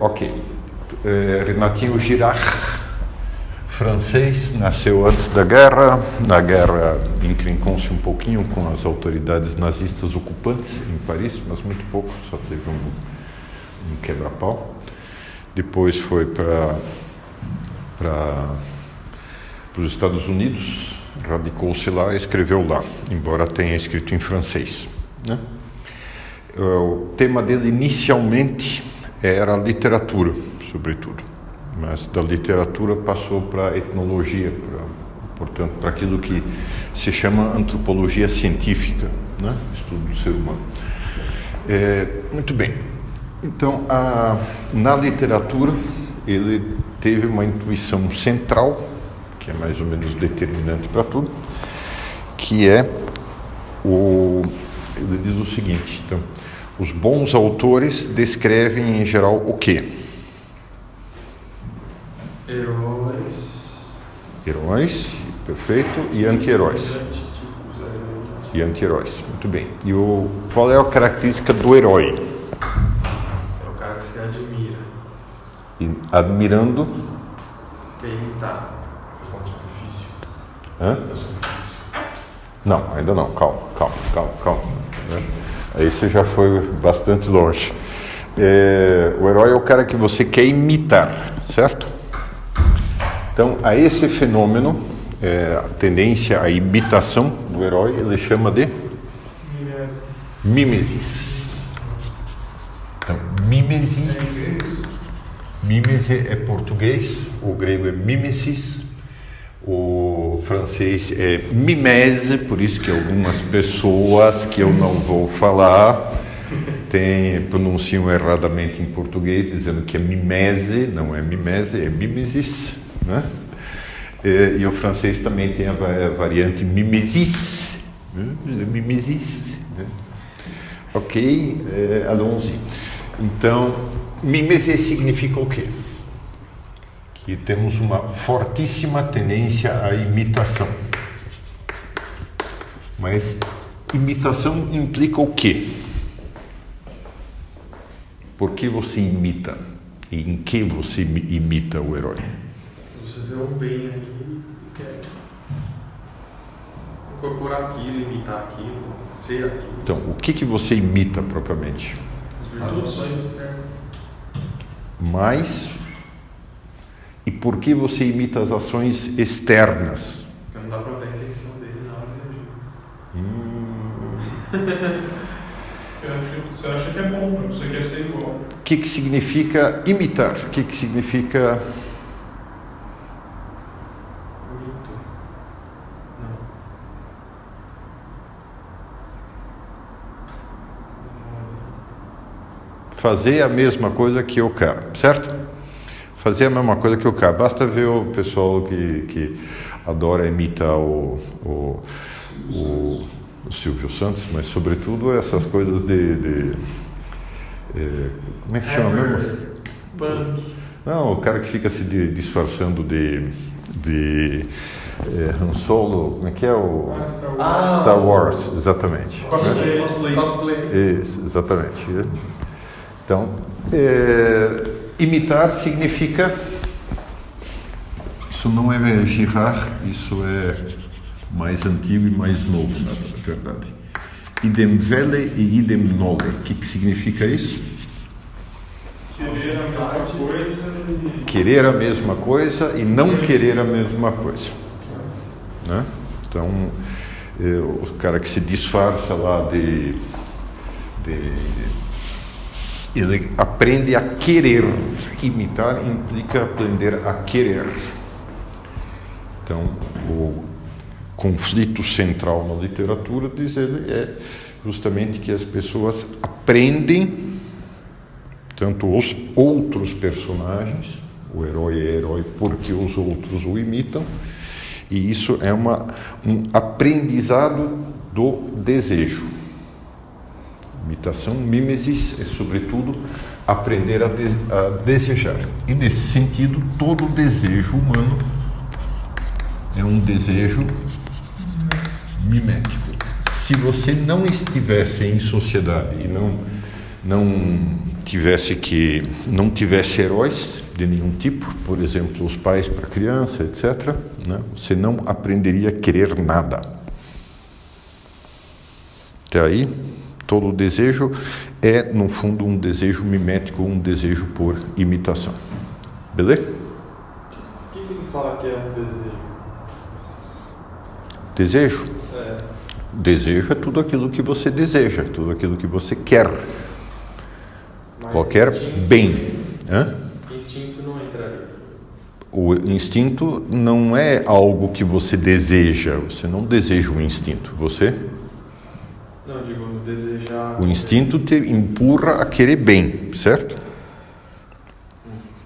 Ok. Renatinho Girard, francês, nasceu antes da guerra. Na guerra encrencou-se um pouquinho com as autoridades nazistas ocupantes em Paris, mas muito pouco, só teve um quebra-pau. Depois foi para os Estados Unidos, radicou-se lá e escreveu lá, embora tenha escrito em francês, né? O tema dele inicialmente era literatura, sobretudo, mas da literatura passou para a etnologia, portanto, para aquilo que se chama antropologia científica, né? Estudo do ser humano. Muito bem. Então, na literatura, ele teve uma intuição central, que é mais ou menos determinante para tudo, que é ele diz o seguinte, então, os bons autores descrevem em geral o quê? Heróis, perfeito, e anti-heróis. E anti-heróis, muito bem. E qual é a característica do herói? É o cara que se admira. E admirando? Imitar. Hã? Não, ainda não, calma. Aí você já foi bastante longe. O herói é o cara que você quer imitar, certo? Então, a esse fenômeno, a tendência à imitação do herói, ele chama de mimesis. Então, mimese é português, o grego é mimesis, o francês é mimese, por isso que algumas pessoas que eu não vou falar pronunciam erradamente em português, dizendo que é mimese, não é mimese, é mimesis, né? E o francês também tem a variante mimesis, mimesis, né? Ok, allons-y. Então, mimese significa o quê? Que temos uma fortíssima tendência à imitação. Mas imitação implica o quê? Por que você imita? E em que você imita o herói? Você vê o bem ali e quer incorporar aquilo, imitar aquilo, ser aquilo. Então, o que você imita propriamente? As ações externas. Mas, e por que você imita as ações externas? Porque não dá pra ver a intenção dele na hora de agir. Você acha que é bom, você quer ser igual. O que significa imitar? O que significa... Bonito. Não. Fazer a mesma coisa que eu quero, certo? Fazer a mesma coisa que eu quero. Basta ver o pessoal que adora imitar o Silvio Santos, mas sobretudo essas coisas como é que chama mesmo? Punk. Não, o cara que fica se disfarçando de Han Solo, como é que é o... Star Wars, exatamente. Cosplay. Isso, exatamente. Então, imitar significa... Isso não é Girard, isso é mais antigo e mais novo, na verdade. Idem vele e idem nole. O que significa isso? Querer a mesma coisa e não querer a mesma coisa, né? Então, o cara que se disfarça lá ele aprende a querer. Imitar implica aprender a querer. Então, o conflito central na literatura, diz ele, é justamente que as pessoas aprendem, tanto os outros personagens, o herói é herói porque os outros o imitam, e isso é um aprendizado do desejo. Imitação, mimesis, é sobretudo aprender a desejar. E nesse sentido, todo desejo humano é um desejo mimético. Se você não estivesse em sociedade e não não tivesse heróis de nenhum tipo, por exemplo, os pais para a criança, etc., né? Você não aprenderia a querer nada. Até aí, todo desejo é, no fundo, um desejo mimético, um desejo por imitação. Beleza? O que ele fala que é um desejo? Desejo? Desejo é tudo aquilo que você deseja, tudo aquilo que você quer. Mas Qualquer instinto, bem. Hã? Instinto não entraria. O instinto não é algo que você deseja. Você não deseja um instinto. Você? Não, digo, desejar... O instinto te empurra a querer bem, certo?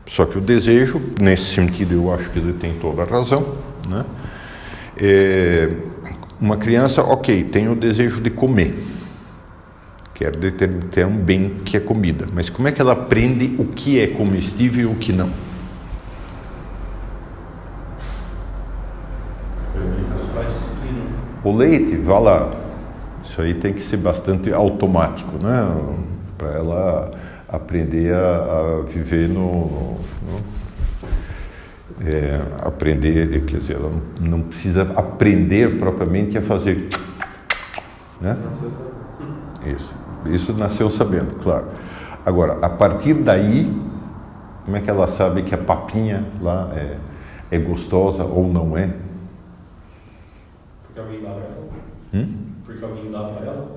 Só que o desejo, nesse sentido, eu acho que ele tem toda a razão, né? Uma criança, ok, tem o desejo de comer. Quer ter um bem que é comida. Mas como é que ela aprende o que é comestível e o que não? O leite, vá lá. Isso aí tem que ser bastante automático, né? Para ela aprender a viver aprender, quer dizer, ela não precisa aprender propriamente a fazer, né? Isso nasceu sabendo, claro. Agora, a partir daí, como é que ela sabe que a papinha lá é gostosa ou não é? Porque alguém dá pra ela. Porque alguém dá pra ela.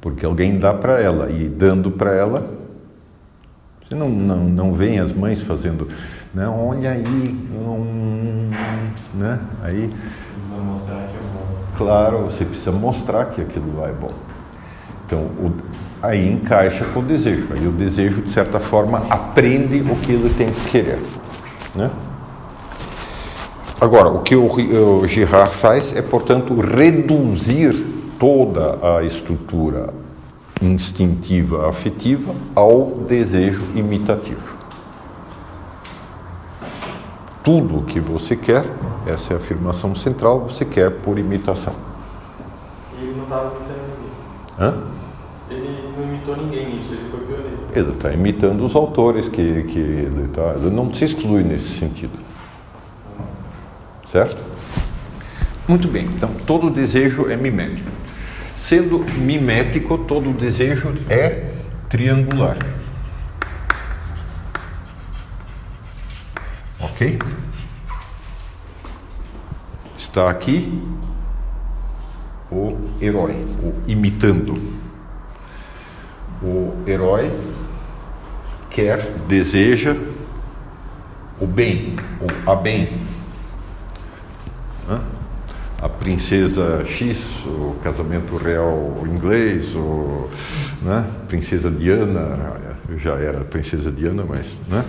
Porque alguém dá para ela, e dando para ela, você não vê as mães fazendo, né? Olha aí, né? Aí, Precisa mostrar que é bom. claro, você precisa mostrar que aquilo lá é bom. Então, aí encaixa com o desejo. Aí o desejo, de certa forma, aprende o que ele tem que querer, né? Agora, o que o Girard faz é, portanto, reduzir toda a estrutura instintiva, afetiva, ao desejo imitativo. Tudo o que você quer, essa é a afirmação central, você quer por imitação. E ele não estava imitando ninguém. Hã? Ele não imitou ninguém nisso, ele foi pioneiro. Ele está imitando os autores que ele não se exclui nesse sentido. Certo? Muito bem, então todo desejo é mimético. Sendo mimético, todo desejo é triangular. Ok? Está aqui o herói, o imitando. O herói deseja o bem, ou a bem. A princesa X, o casamento real inglês, né? Princesa Diana, eu já era princesa Diana, mas, né?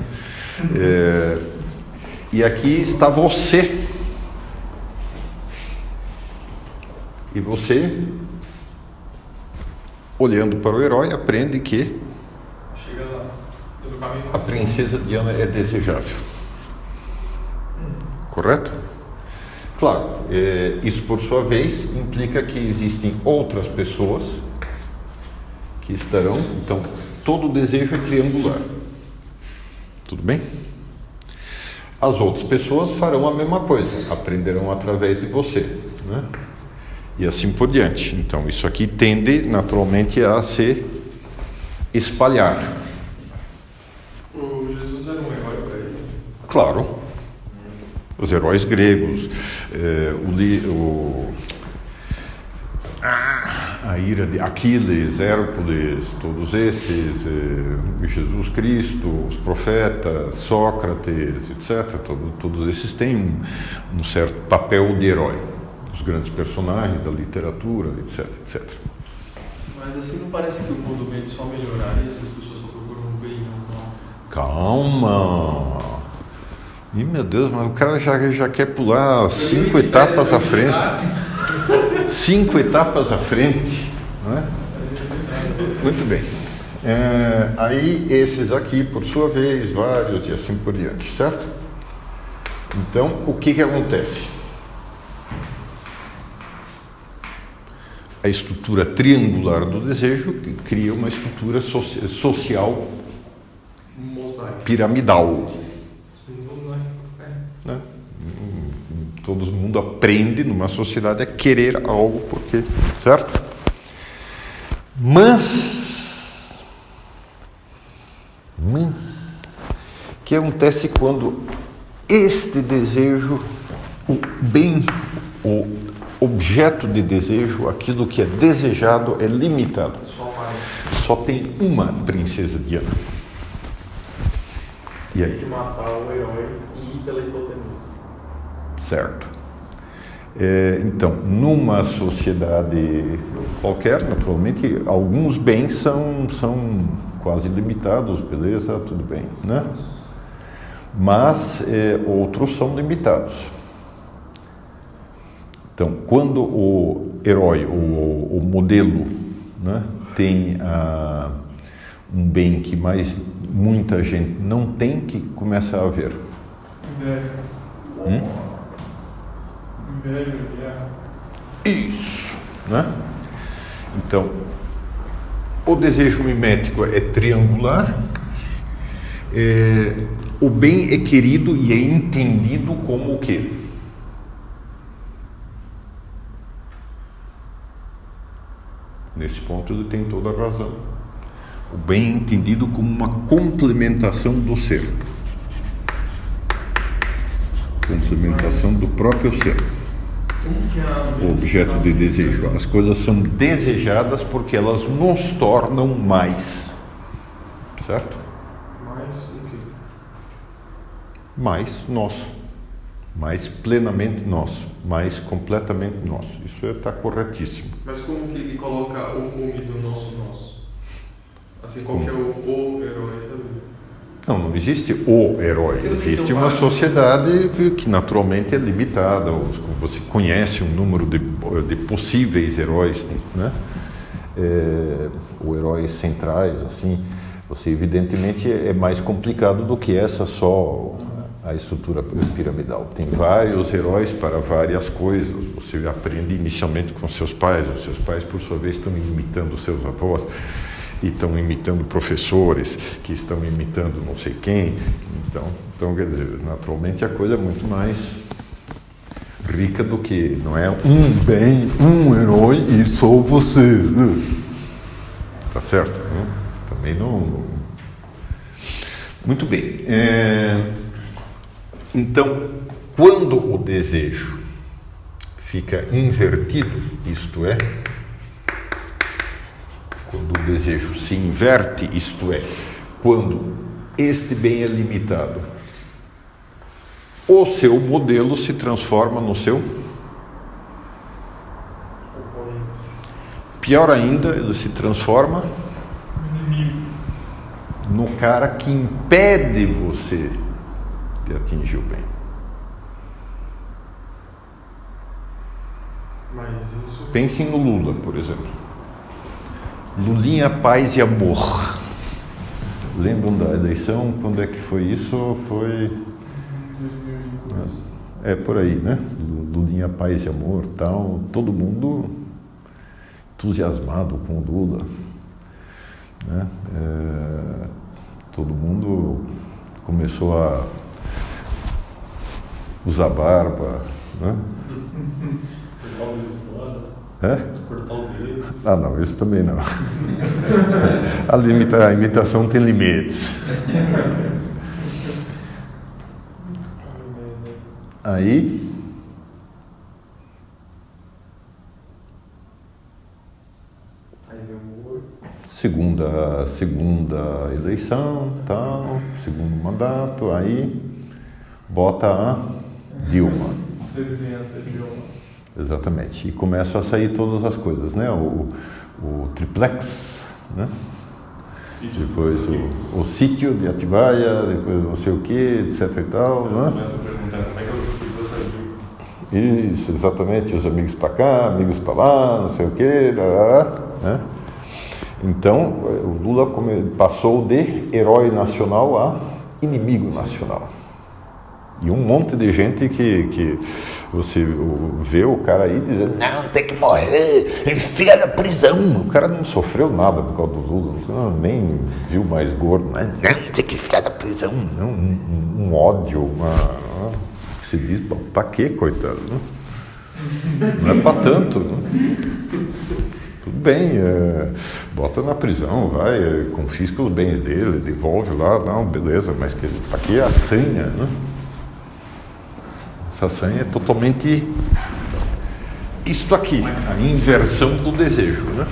E aqui está você. E você, olhando para o herói, aprende que Chega lá, pelo caminho. a princesa Diana é desejável. Correto? Claro, isso por sua vez implica que existem outras pessoas que estarão, então todo desejo é triangular. Tudo bem? As outras pessoas farão a mesma coisa, aprenderão através de você, né? E assim por diante. Então isso aqui tende naturalmente a se espalhar. O Jesus era um herói para ele. Claro. Os heróis gregos, a ira de Aquiles, Hércules, todos esses, Jesus Cristo, os profetas, Sócrates, etc. Todos esses têm um certo papel de herói, os grandes personagens da literatura, etc, etc. Mas assim não parece que o mundo vem só melhoraria se as pessoas só procuram o bem e não o mal. Calma! Ih, meu Deus, mas o cara já quer pular 5 etapas à frente. 5 etapas à frente, né? Muito bem. Aí esses aqui, por sua vez, vários e assim por diante, certo? Então, o que acontece? A estrutura triangular do desejo cria uma estrutura social piramidal. Símbolos, Né? Todo mundo aprende numa sociedade a querer algo, porque, certo? Mas, o que acontece quando este desejo, o bem, o objeto de desejo, aquilo que é desejado, é limitado? Só tem uma princesa Diana. E aí? Tem que matar o herói e ir pela hipotenusa. Certo. Então, numa sociedade qualquer, naturalmente, alguns bens são quase limitados, beleza, tudo bem, né? Mas outros são limitados. Então, quando o herói, o modelo, né, tem um bem que muita gente não tem, que começa a haver. Inveja, guerra. Isso, né? Então, o desejo mimético é triangular, o bem é querido e é entendido como o quê? Nesse ponto ele tem toda a razão. O bem é entendido como uma complementação do ser. Complementação do próprio ser. O objeto de desejo. As coisas são desejadas porque elas nos tornam mais. Certo? Mais o quê? Mais nosso. Mais plenamente nosso. Mais completamente nosso. Isso está corretíssimo. Mas como que ele coloca o cume do nosso? Assim, qual que é o herói, sabe? Não existe o herói. Existe uma sociedade que naturalmente é limitada. Você conhece um número de possíveis heróis, né? Ou heróis centrais, assim. Você evidentemente é mais complicado do que só a estrutura piramidal. Tem vários heróis para várias coisas. Você aprende inicialmente com seus pais. Os seus pais, por sua vez, estão imitando seus avós. E estão imitando professores, que estão imitando não sei quem. Então, quer dizer, naturalmente a coisa é muito mais rica do que, não é um bem, um herói e só você. Tá certo? Né? Também não... Muito bem. Então, quando o desejo fica invertido, isto é, quando o desejo se inverte, isto é, quando este bem é limitado, o seu modelo se transforma no seu? Pior ainda, ele se transforma no cara que impede você de atingir o bem. Mas isso... Pensem no Lula, por exemplo. Lulinha, paz e amor. Lembram da eleição? Quando é que foi isso? Foi... por aí, né? Lulinha, paz e amor, tal. Todo mundo entusiasmado com o Lula. Né? Todo mundo começou a usar barba, né? Cortar o dedo. Ah, não, isso também não. A imitação tem limites. Aí segunda eleição, tal, segundo mandato, aí bota a Dilma. Presidente Dilma. Exatamente. E começam a sair todas as coisas, né? O triplex, né? Depois o sítio de Atibaia, depois não sei o que, etc e tal, né? Começa a perguntar como é que eu fiz. Isso, exatamente. Os amigos para cá, amigos para lá, não sei o que, né? Então, o Lula passou de herói nacional a inimigo nacional. E um monte de gente que você vê o cara aí dizendo, não, tem que morrer, enfia na prisão. O cara não sofreu nada por causa do Lula, nem viu mais gordo, mas não, tem que enfiar na prisão. Um ódio, que se diz, pra quê, coitado? Não é pra tanto. Tudo bem, bota na prisão, vai, confisca os bens dele, devolve lá, não, beleza, mas aqui é a sanha, né? Essa sanha é totalmente isto aqui, a inversão do desejo, né?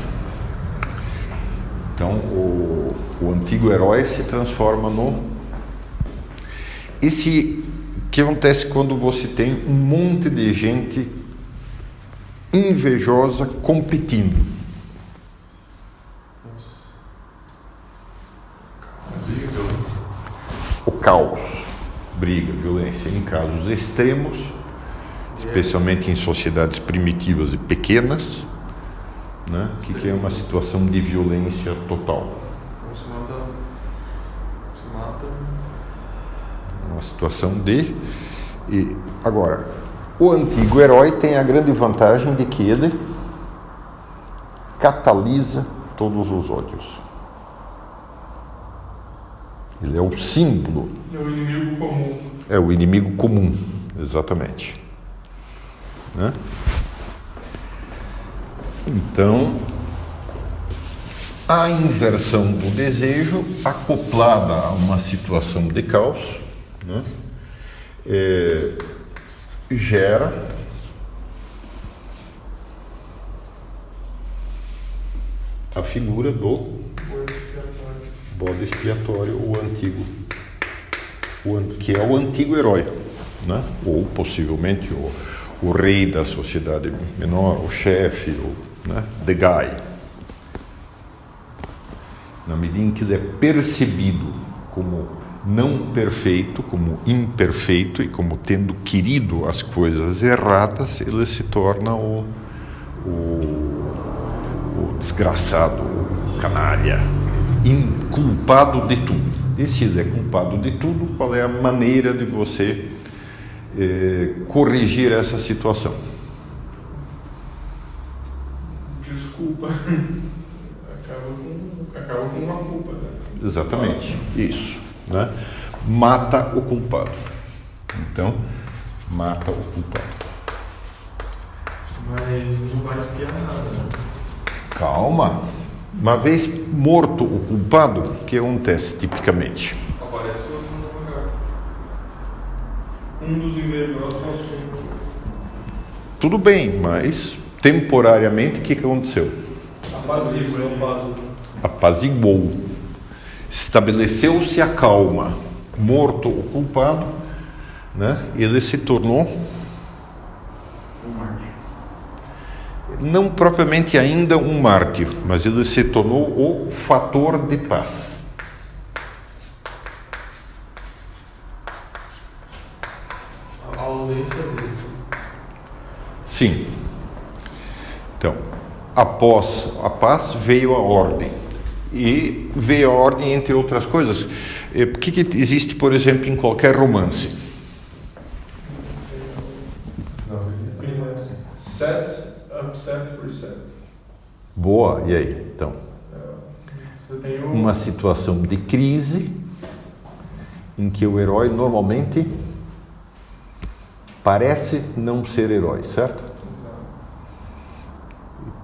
Então, o antigo herói se transforma no... O que acontece quando você tem um monte de gente invejosa competindo? O caos, briga, violência, em casos extremos, especialmente em sociedades primitivas e pequenas, né? Que é uma situação de violência total. Se mata. Uma situação de... Agora, o antigo herói tem a grande vantagem de que ele catalisa todos os ódios. Ele é o símbolo. É o inimigo comum. É o inimigo comum, exatamente. Né? Então, a inversão do desejo, acoplada a uma situação de caos, né? Gera a figura do bode expiatório, o antigo, que é o antigo herói, né? Ou possivelmente o rei da sociedade menor, o chefe, né? The guy. Na medida em que ele é percebido como não perfeito, como imperfeito e como tendo querido as coisas erradas, ele se torna o desgraçado, o canalha, culpado de tudo. E se ele é culpado de tudo, qual é a maneira de você corrigir essa situação? Desculpa. Acaba com uma culpa, né? Exatamente, isso, né? Mata o culpado. Então, mata o culpado. Mas não vai espiar nada, né? Calma. Uma vez morto o culpado, o que acontece tipicamente? Aparece outro no lugar. Um dos invejosos assume. Tudo bem, mas temporariamente o que aconteceu? Apaziguou. Estabeleceu-se a calma. Morto o culpado, né? Ele se tornou Um mártir. não propriamente ainda um mártir, mas ele se tornou o fator de paz. A ausência dele. Sim. Então, após a paz veio a ordem. E veio a ordem, entre outras coisas. O que existe, por exemplo, em qualquer romance? Set, upset, reset. Boa, e aí? Então, Você tem o... uma situação de crise em que o herói normalmente parece não ser herói, certo?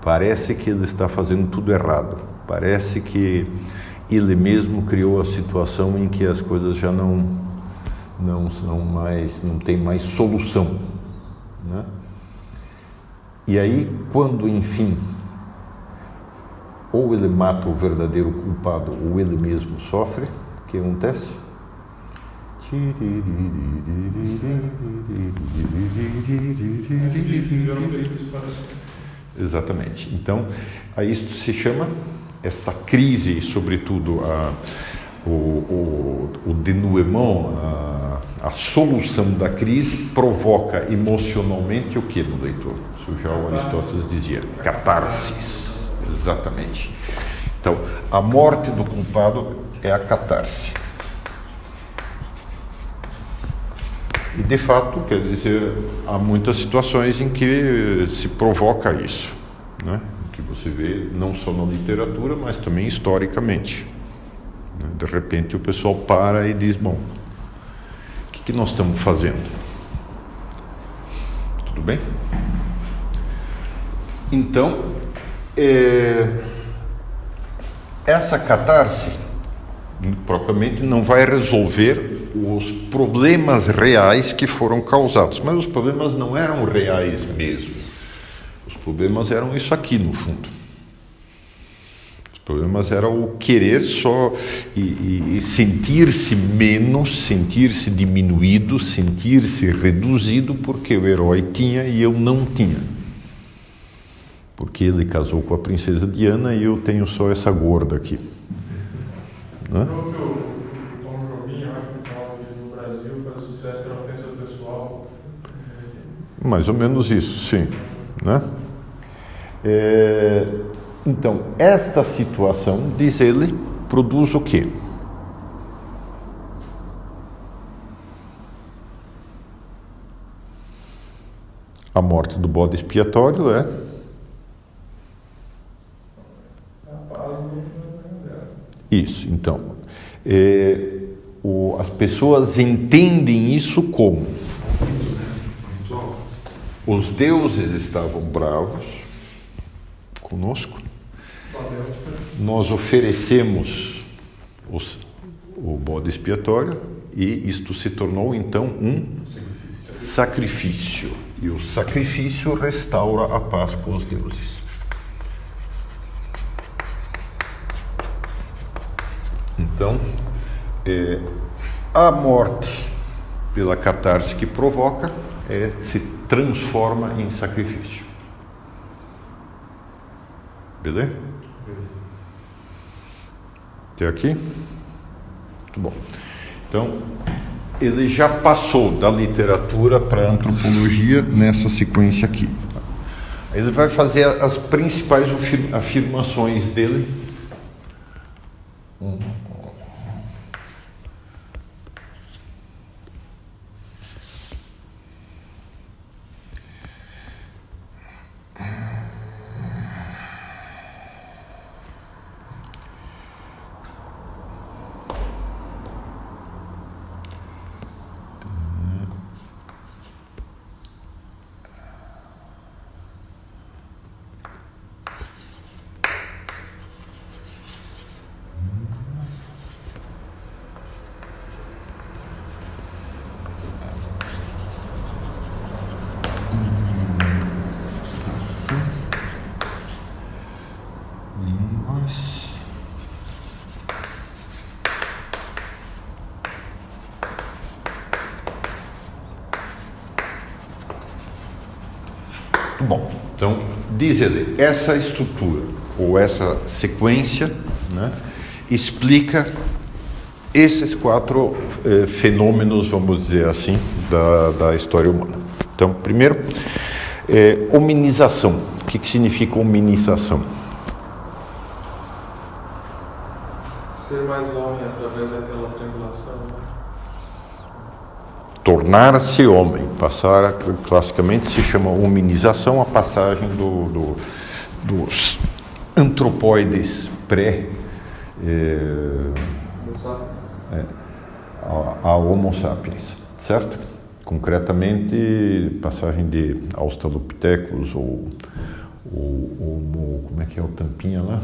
Parece que ele está fazendo tudo errado. Parece que ele mesmo criou a situação em que as coisas já não tem mais solução, né? E aí, quando enfim, ou ele mata o verdadeiro culpado, ou ele mesmo sofre, o que acontece? Exatamente. Então, a isto se chama, esta crise, sobretudo o denouement, a solução da crise provoca emocionalmente o que no leitor? Isso já o Aristóteles dizia, catarsis. Exatamente. Então, a morte do culpado é a catarse. E, de fato, quer dizer, há muitas situações em que se provoca isso, né? Que você vê não só na literatura, mas também historicamente. De repente o pessoal para e diz, bom, o que nós estamos fazendo? Tudo bem? Então, essa catarse propriamente não vai resolver os problemas reais que foram causados, mas os problemas não eram reais mesmo. Os problemas eram isso aqui no fundo. Os problemas eram o querer só e sentir-se menos, sentir-se diminuído, sentir-se reduzido porque o herói tinha e eu não tinha. Porque ele casou com a princesa Diana e eu tenho só essa gorda aqui. Né? O Tom Jobim, acho que falava que no Brasil, foi se fizesse ofensa pessoal. Mais ou menos isso, sim. Né? Então, esta situação, diz ele, produz o quê? A morte do bode expiatório é... Isso, então, as pessoas entendem isso como os deuses estavam bravos conosco, nós oferecemos o bode expiatório e isto se tornou então um sacrifício, e o sacrifício restaura a paz com os deuses. Então, a morte, pela catarse que provoca, se transforma em sacrifício. Beleza? Até aqui? Muito bom. Então, ele já passou da literatura para a antropologia nessa sequência aqui. Ele vai fazer as principais afirmações dele. Bom, então, diz ele, essa estrutura, ou essa sequência, né, explica esses 4 fenômenos, vamos dizer assim, da história humana. Então, primeiro, hominização. O que significa hominização? Ser mais homem através daquela triangulação, né? Tornar-se homem, classicamente se chama hominização, a passagem dos antropóides a Homo sapiens, certo? Concretamente, passagem de Australopithecus ou como é que é o tampinha lá?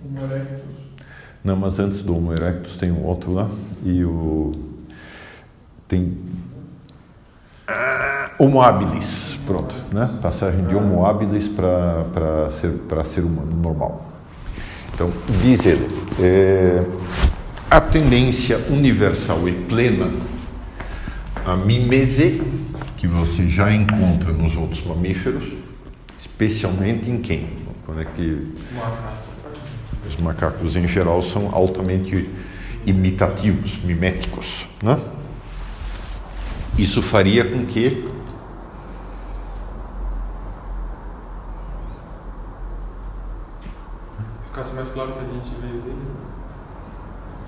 Homo erectus. Não, mas antes do Homo erectus tem um outro lá, e tem Homo habilis, pronto, né? Passagem de Homo habilis para ser humano normal. Então, diz ele, a tendência universal e plena, a mimese, que você já encontra nos outros mamíferos, especialmente em quem? Quando é que... Os macacos, em geral, são altamente imitativos, miméticos, né? Isso faria com que ficasse mais claro que a gente veio deles, né?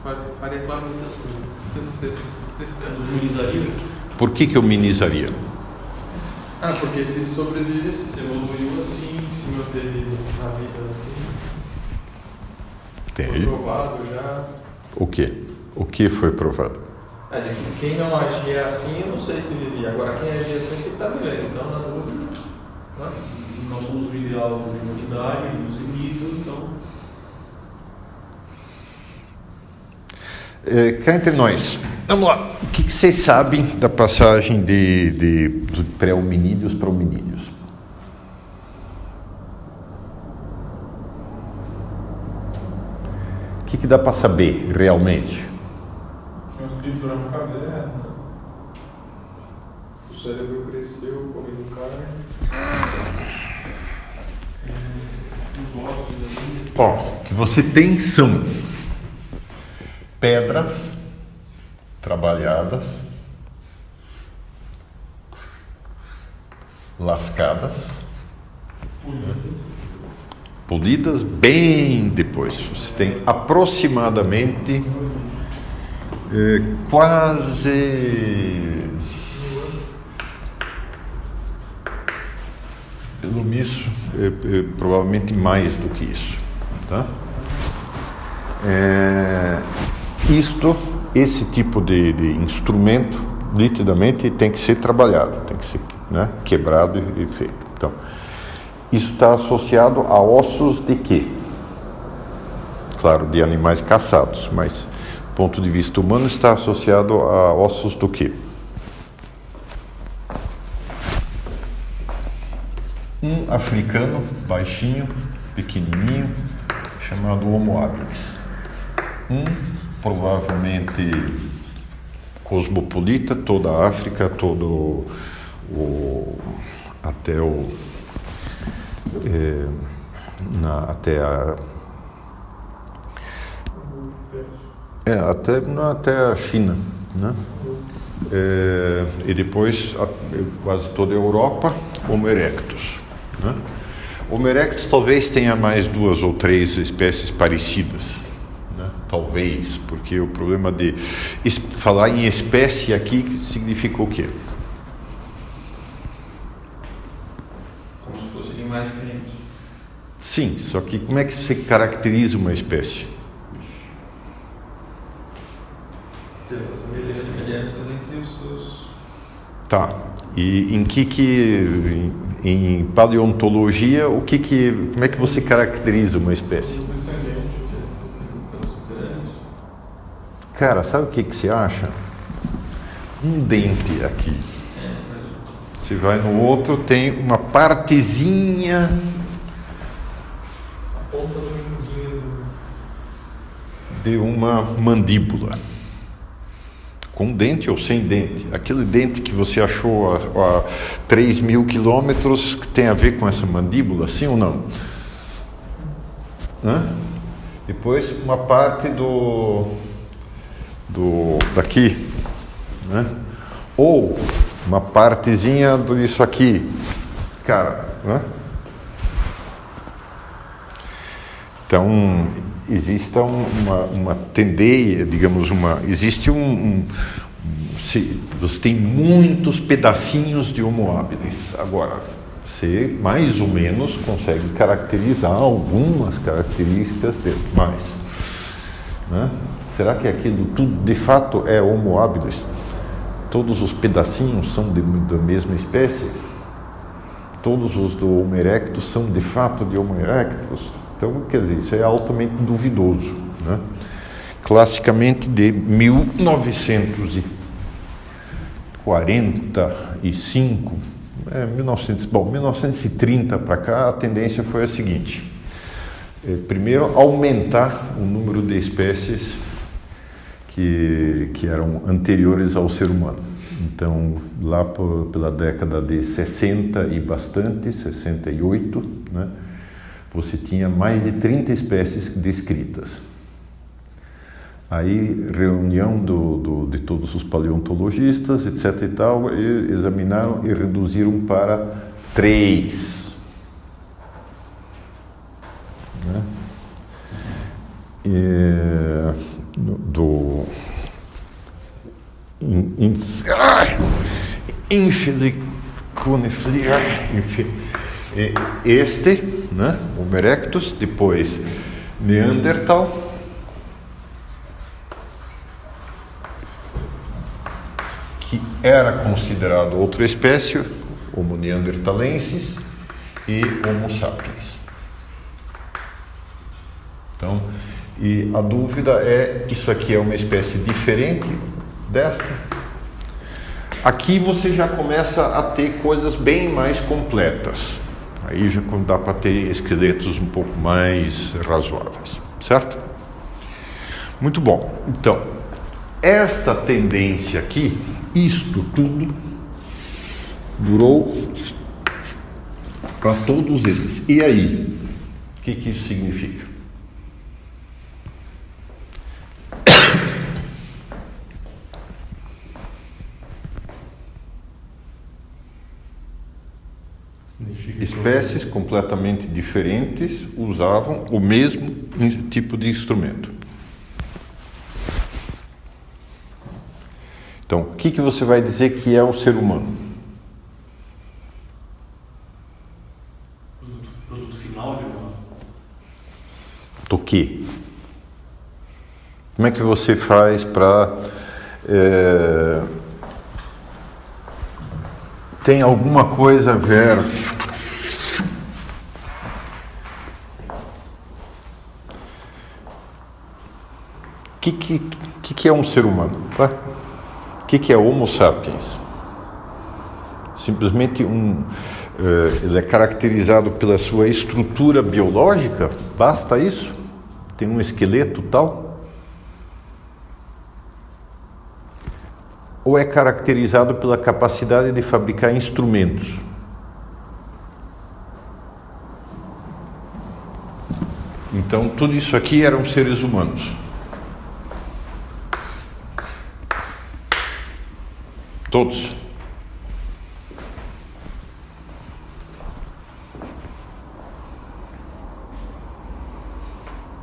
faria claro muitas coisas. Eu não sei. Minimizaria? Por que eu minimizaria? Porque se sobrevivesse, se evoluiu assim, se manteve na vida assim. Foi Tem. provado já. O quê? O que foi provado? Quem não agia assim, eu não sei se vivia. Agora, quem agia assim, você está vivendo. Então, na dúvida, né? Nós somos o ideal de humanidade, dos indivíduos, então. Cá entre nós, vamos lá. O que vocês sabem da passagem de pré-hominídeos para hominídeos? O que dá para saber realmente? Tinha um escritura na caverna. O cérebro cresceu, comendo carne. Os ossos ali. Ó, o que você tem são pedras trabalhadas, lascadas, polidas bem depois. Você tem aproximadamente quase, pelo menos, provavelmente mais do que isso, tá? Esse tipo de instrumento, nitidamente, tem que ser trabalhado, tem que ser, né, quebrado e feito. Então, isso está associado a ossos de quê? Claro, de animais caçados, mas do ponto de vista humano está associado a ossos do quê? Um africano, baixinho, pequenininho, chamado Homo habilis. Provavelmente cosmopolita, toda a África, até a China, né? E depois quase toda a Europa, Homo erectus, né? Homo erectus talvez tenha mais 2 ou 3 espécies parecidas, né? Talvez, porque o problema de falar em espécie aqui significa o quê? Como se fossem animais diferentes. Sim, só que como é que você caracteriza uma espécie? Pelas semelhanças entre os seus. Tá. E em paleontologia, como é que você caracteriza uma espécie? Os descendentes. Cara, sabe o que você acha? Um dente aqui. Você vai no outro, tem uma partezinha A ponta do mindinho. de uma mandíbula. Com dente ou sem dente. Aquele dente que você achou a 3.000 quilômetros, que tem a ver com essa mandíbula, sim ou não? Depois, uma parte daqui, né? Ou uma partezinha disso aqui, cara, né? Então, existe uma tendência, digamos, existe você tem muitos pedacinhos de Homo habilis. Agora, você mais ou menos consegue caracterizar algumas características dele, mas, né? Será que aquilo tudo de fato é Homo habilis? Todos os pedacinhos são da mesma espécie? Todos os do Homo erectus são de fato de Homo erectus? Então, quer dizer, isso é altamente duvidoso, né? Classicamente de 1945, 1930 para cá, a tendência foi a seguinte. Primeiro, aumentar o número de espécies que eram anteriores ao ser humano. Então, lá pela década de 60 e bastante, 68, né, você tinha mais de 30 espécies descritas. Aí, reunião de todos os paleontologistas, etc. e tal, e examinaram e reduziram para 3. Né? este, né? Homo erectus, depois Neandertal, que era considerado outra espécie, Homo neanderthalensis e Homo sapiens. Então, e a dúvida é, isso aqui é uma espécie diferente desta? Aqui você já começa a ter coisas bem mais completas. Aí já dá para ter esqueletos um pouco mais razoáveis, certo? Muito bom. Então, esta tendência aqui, isto tudo, durou para todos eles. E aí? O que isso significa? Espécies completamente diferentes usavam o mesmo tipo de instrumento. Então, o que você vai dizer que é o ser humano? Produto final de uma... Do quê? Como é que você faz para... tem alguma coisa a ver... O que é um ser humano? Tá? O que é Homo sapiens? Simplesmente ele é caracterizado pela sua estrutura biológica? Basta isso? Tem um esqueleto tal? Ou é caracterizado pela capacidade de fabricar instrumentos? Então, tudo isso aqui eram seres humanos. Todos.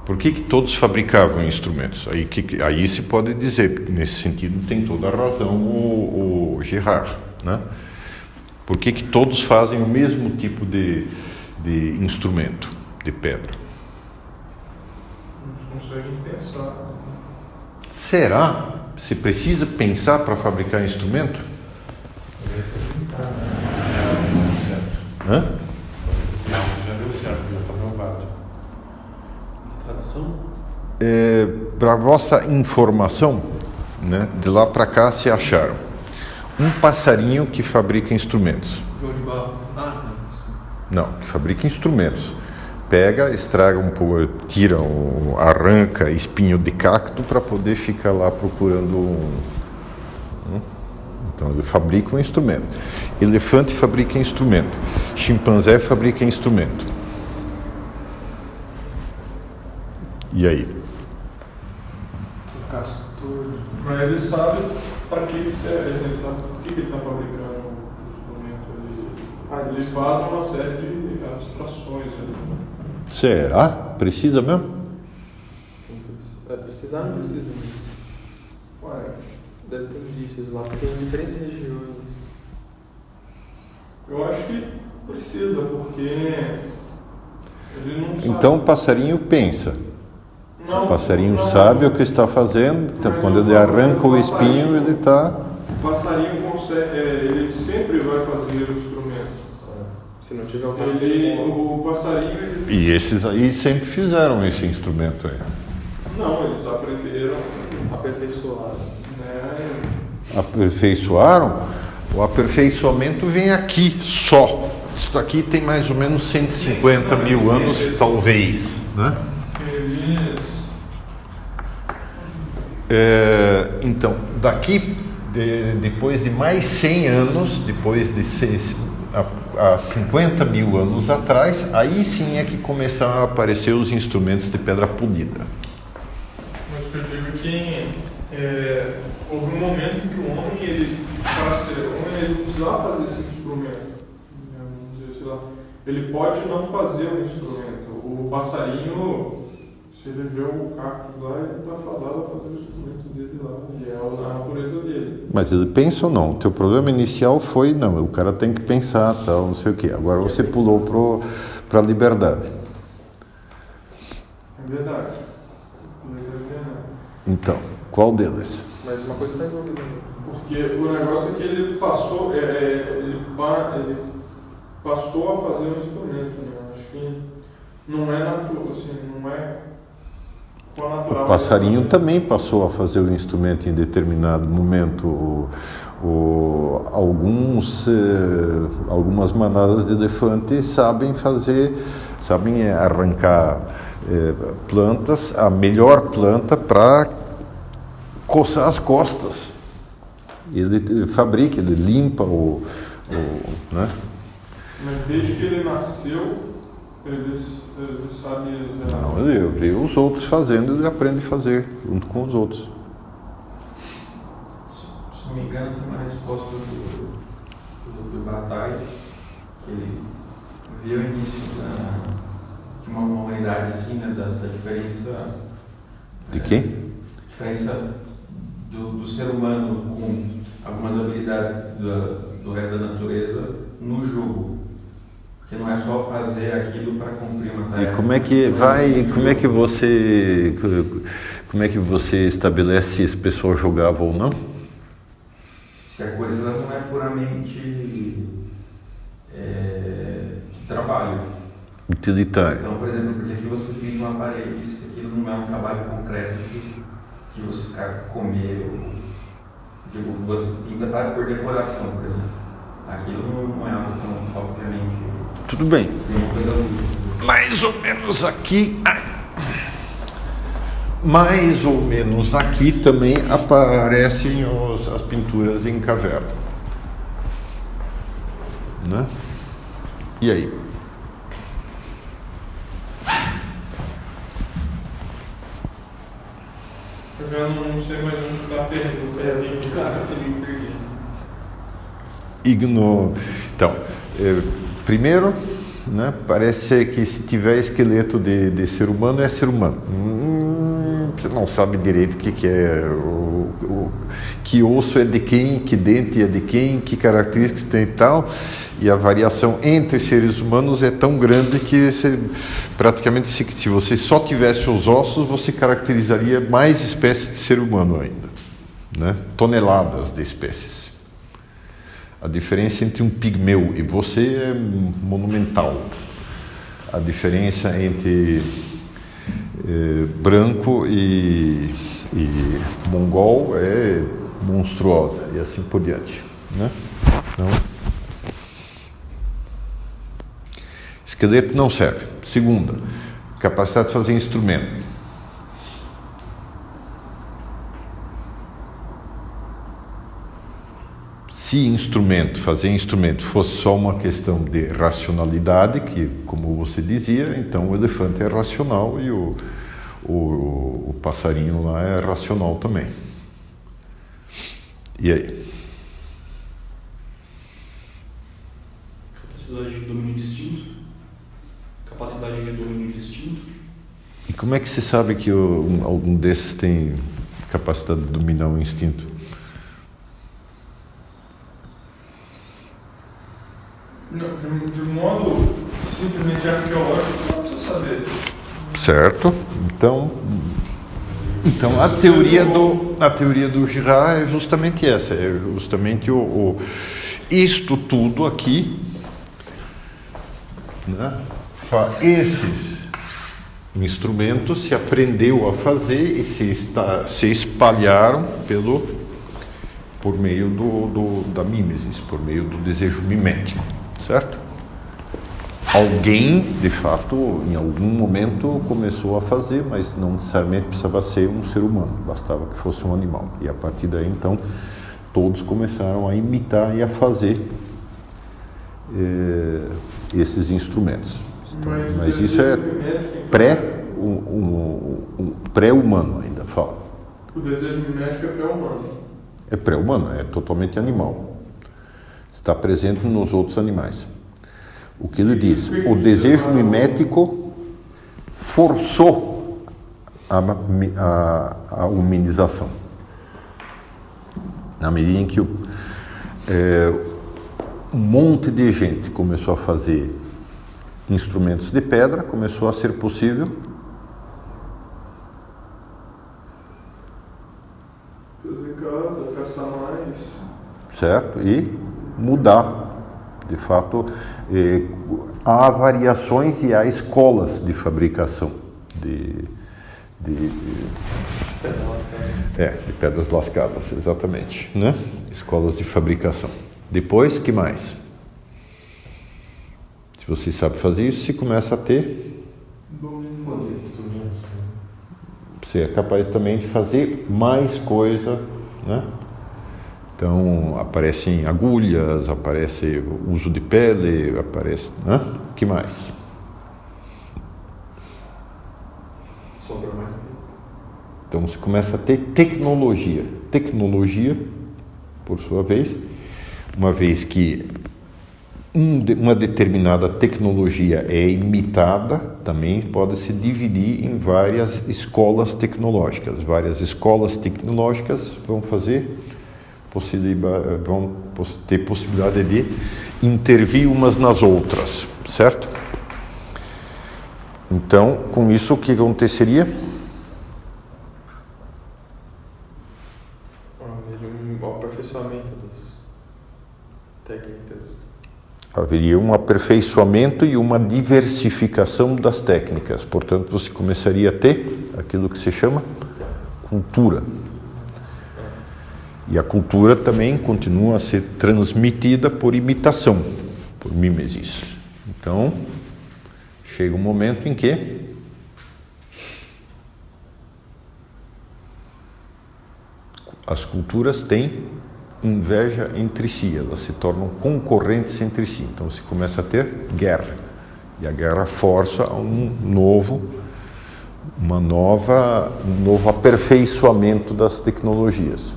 Por que todos fabricavam instrumentos? Aí se pode dizer, nesse sentido tem toda a razão o Girard, né? Por que todos fazem o mesmo tipo de instrumento, de pedra? Não conseguem pensar. Será? Você precisa pensar para fabricar instrumento? Hã? Já deu certo, já está provado. Tradução? Para a vossa informação, né, de lá para cá se acharam um passarinho que fabrica instrumentos. João de Barro. Não, que fabrica instrumentos. Pega, estraga um pouco, tira, arranca espinho de cacto para poder ficar lá procurando Então ele fabrica um instrumento. Elefante fabrica instrumento. Chimpanzé fabrica instrumento. E aí? O castor. Mas ele sabe para que ele serve, ele sabe por que ele está fabricando o instrumento. Ele faz uma série de abstrações ali. Será? Precisa mesmo? Precisar não precisa. Ué, Deve ter indícios lá, porque tem diferentes regiões. eu acho que precisa, porque ele não sabe. Então o passarinho pensa. Não, O passarinho não, sabe o que está fazendo, então mas quando ele arranca o espinho, ele está... O passarinho consegue, ele sempre vai fazer o instrumento. Se não tiver alguém. O passarinho, ele... E esses aí sempre fizeram esse instrumento aí. Não, eles aprenderam, Aperfeiçoado. né? Aperfeiçoaram? O aperfeiçoamento vem aqui só. Isso aqui tem mais ou menos 150 mil anos, talvez, né? Então, daqui, depois de mais 100 anos, depois de há 50 mil anos atrás, aí sim é que começaram a aparecer os instrumentos de pedra polida. Mas o que eu digo é que houve um momento em que o homem, para ser homem, ele não precisava fazer esse instrumento. Vamos dizer, sei lá, ele pode não fazer o instrumento. O passarinho, Se ele vê o cactus lá, ele está fadado a fazer o instrumento dele lá, e é a natureza dele. Mas ele pensa ou não? O teu problema inicial foi, não, o cara tem que pensar, tal, não sei o quê. Agora você pulou para a liberdade. É verdade. Então, qual deles? Mas uma coisa está envolvida. Porque o negócio é que ele passou, ele passou a fazer o instrumento, né? Acho que não é natural, assim, não é natural. O passarinho também passou a fazer o instrumento em determinado momento. Algumas manadas de elefantes sabem arrancar plantas, a melhor planta para coçar as costas. Ele fabrica, ele limpa né? Mas desde que ele nasceu, ele sabe... Não, ele vê os outros fazendo, ele aprende a fazer junto com os outros. Se não me engano, tem uma resposta do Bataille, que ele viu o início de uma humanidade assim, né, dessa diferença... De quem? Diferença do ser humano com algumas habilidades do resto da natureza no jogo. Porque não é só fazer aquilo para cumprir uma tarefa. E como é que você estabelece se esse pessoal jogava ou não? Se a coisa não é puramente de trabalho. Utilitário. Então, por exemplo, porque aqui você pinta uma parede, se aquilo não é um trabalho concreto de você ficar comer, digo, você pinta por decoração, por exemplo. Aquilo não é algo tão, obviamente. Tudo bem. Uma coisa mais ou menos aqui também aparecem as pinturas em caverna, né? E aí? Eu já não sei mais onde está a pergunta. Então, primeiro, né, parece que se tiver esqueleto de ser humano, é ser humano. Você não sabe direito o que é, que osso é de quem, que dente é de quem, que características tem e tal. E a variação entre seres humanos é tão grande que praticamente, se você só tivesse os ossos, você caracterizaria mais espécies de ser humano ainda, né? Toneladas de espécies. A diferença entre um pigmeu e você é monumental. A diferença entre branco e mongol é monstruosa, e assim por diante, né? Então, esqueleto não serve. Segunda, capacidade de fazer instrumento. Se fazer instrumento fosse só uma questão de racionalidade, que, como você dizia, então o elefante é racional e o passarinho lá é racional também. E aí? Capacidade de domínio distinto. Capacidade de domínio distinto. E como é que se sabe que algum desses tem capacidade de dominar o instinto? De modo simplesmente arqueológico, não precisa saber. Certo? Então a teoria do Girard é justamente essa, é justamente isto tudo aqui, né? Esses instrumentos se aprendeu a fazer e se espalharam por meio da mimesis, por meio do desejo mimético, certo? Alguém, de fato, em algum momento começou a fazer, mas não necessariamente precisava ser um ser humano, bastava que fosse um animal. E a partir daí, então, todos começaram a imitar e a fazer esses instrumentos. Então, mas isso é pré-humano ainda, fala. O desejo mimético é pré-humano. É pré-humano, é totalmente animal. Está presente nos outros animais. O que ele diz? O desejo mimético forçou a humanização. Na medida em que um monte de gente começou a fazer instrumentos de pedra, começou a ser possível fazer casa, caçar mais. Certo? E mudar. De fato, há variações e há escolas de fabricação de pedras lascadas, exatamente, né? Escolas de fabricação. Depois, que mais? Se você sabe fazer isso, você começa a ter... Você é capaz também de fazer mais coisa, né? Então, aparecem agulhas, aparece o uso de pele, aparece... Né? O que mais? Sobra mais tempo. Então, você começa a ter tecnologia. Tecnologia, por sua vez, uma vez que uma determinada tecnologia é imitada, também pode se dividir em várias escolas tecnológicas. Várias escolas tecnológicas vão ter possibilidade de intervir umas nas outras, certo? Então, com isso, o que aconteceria? Um aperfeiçoamento das técnicas. Haveria um aperfeiçoamento e uma diversificação das técnicas. Portanto, você começaria a ter aquilo que se chama cultura. E a cultura também continua a ser transmitida por imitação, por mimesis. Então, chega um momento em que as culturas têm inveja entre si, elas se tornam concorrentes entre si. Então, se começa a ter guerra. E a guerra força um novo aperfeiçoamento das tecnologias.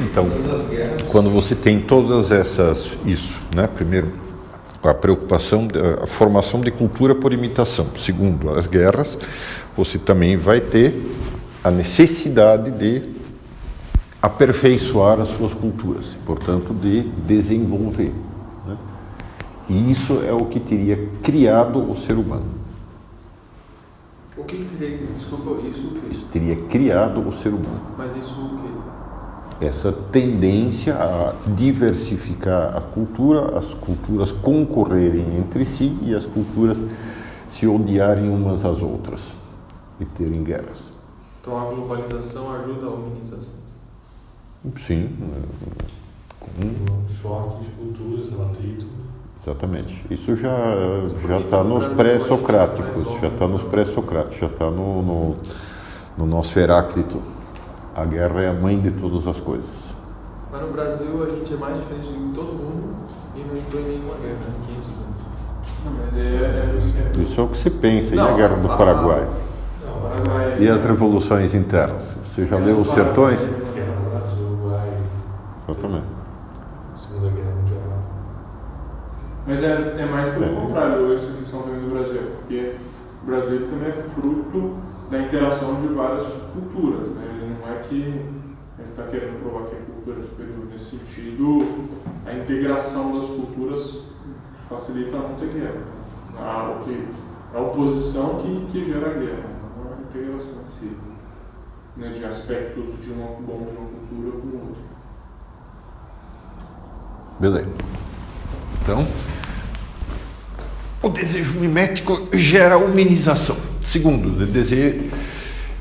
Então, quando você tem todas isso, né? Primeiro, a preocupação, a formação de cultura por imitação. Segundo, as guerras, você também vai ter a necessidade de aperfeiçoar as suas culturas, portanto, de desenvolver. Né? E isso é o que teria criado o ser humano. O que teria, desculpa, Isso teria criado o ser humano. Mas isso o quê? Essa tendência a diversificar a cultura, as culturas concorrerem entre si e as culturas se odiarem umas às outras e terem guerras. Então a globalização ajuda a humanização? Sim. Um choque de culturas, um atrito. Exatamente. Isso já está nos pré-socráticos, já está nos pré-socráticos, já está no nosso Heráclito. A guerra é a mãe de todas as coisas. Mas no Brasil a gente é mais diferente de todo mundo e não entrou em nenhuma guerra em 500 anos. Não, mas isso é o que se pensa. Não, e a guerra do Paraguai? Não, Paraguai. E as revoluções internas? Você já leu Os Sertões? Guerra do Brasil, Exatamente. Segunda Guerra Mundial. Mas é mais pelo contrário essa questão também do Brasil, porque o Brasil também é fruto da interação de várias culturas, né? Ele não é que ele está querendo provar que a cultura é superior. Nesse sentido, a integração das culturas facilita não ter guerra. A oposição que gera guerra, não a integração em si, né? De aspectos bons de uma cultura com outra. Beleza. Então, o desejo mimético gera humanização. Segundo,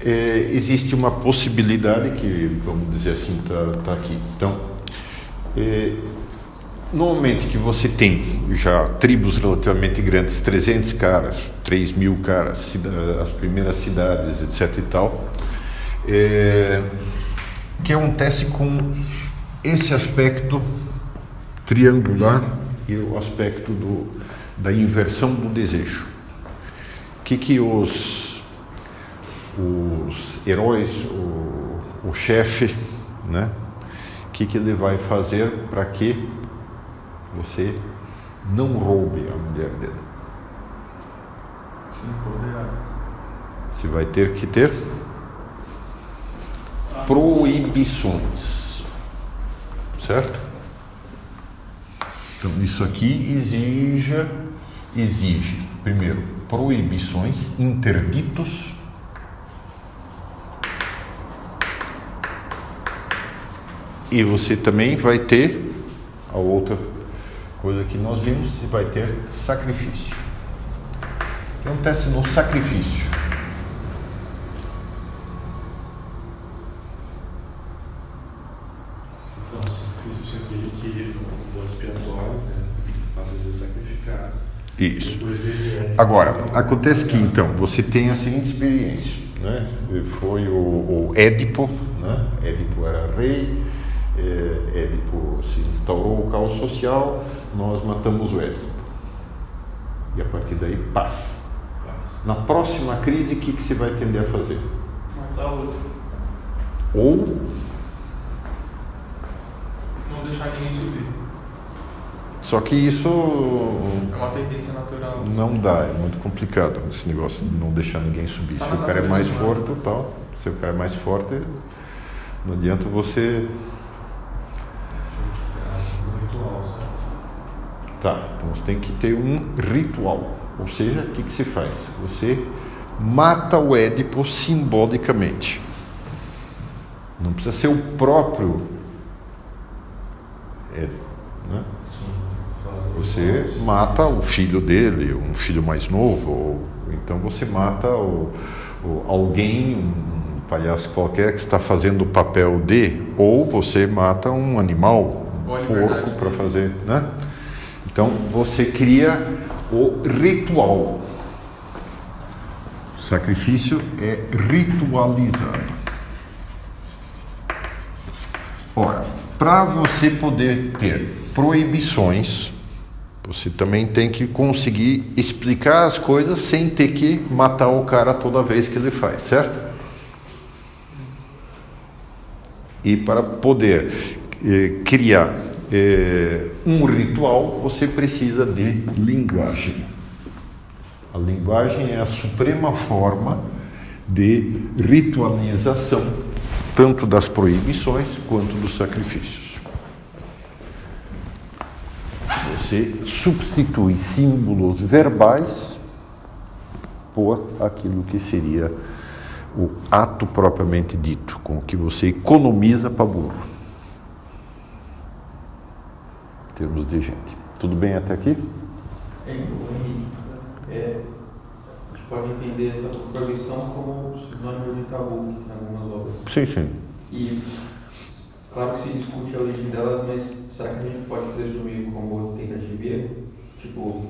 existe uma possibilidade que, vamos dizer assim, está aqui. Então, normalmente que você tem já tribos relativamente grandes, 300 caras, 3.000 caras, as primeiras cidades, etc. e tal, que acontece com esse aspecto triangular e o aspecto da inversão do desejo. O que os heróis, o chefe, né? O que ele vai fazer para que você não roube a mulher dele? Sim, poderá. Você vai ter que ter proibições, certo? Então isso aqui exige primeiro proibições, interditos, e você também vai ter a outra coisa que nós vimos, você vai ter sacrifício. O que acontece no sacrifício? Então, o sacrifício é aquele que o expiatório, né, às vezes sacrificar. Isso. Depois ele Agora, acontece que então você tem a seguinte experiência, né? Foi o Édipo, né? Édipo era rei, Édipo se instaurou o caos social, nós matamos o Édipo. E a partir daí, paz. Na próxima crise, o que você vai tender a fazer? Matar outro. Ou Não deixar ninguém subir. só que isso É uma tendência natural. não dá, é muito complicado esse negócio de não deixar ninguém subir. Tá Se na o cara é mais natureza, forte, tal, se o cara é mais forte, não adianta você. um ritual, certo? Tá, então você tem que ter um ritual. Ou seja, o que se faz? Você mata o Édipo simbolicamente. Não precisa ser o próprio Édipo, né? Sim, faz Você mata o filho dele, um filho mais novo, ou então você mata alguém, um palhaço qualquer que está fazendo o papel de, ou você mata um animal, Ou a um liberdade porco para dele. fazer, né? Então você cria o ritual. O sacrifício é ritualizado. Ora, para você poder ter proibições, você também tem que conseguir explicar as coisas sem ter que matar o cara toda vez que ele faz, certo? E para poder criar um ritual, você precisa de linguagem. A linguagem é a suprema forma de ritualização, tanto das proibições quanto dos sacrifícios. Você substitui símbolos verbais por aquilo que seria o ato propriamente dito, com o que você economiza para burro. Em termos de gente. Tudo bem até aqui? A gente pode entender essa proibição como sinônimo de tabu em algumas obras. Sim, sim. E claro que se discute a origem delas, mas será que a gente pode presumir como tentativa e erro? Tipo,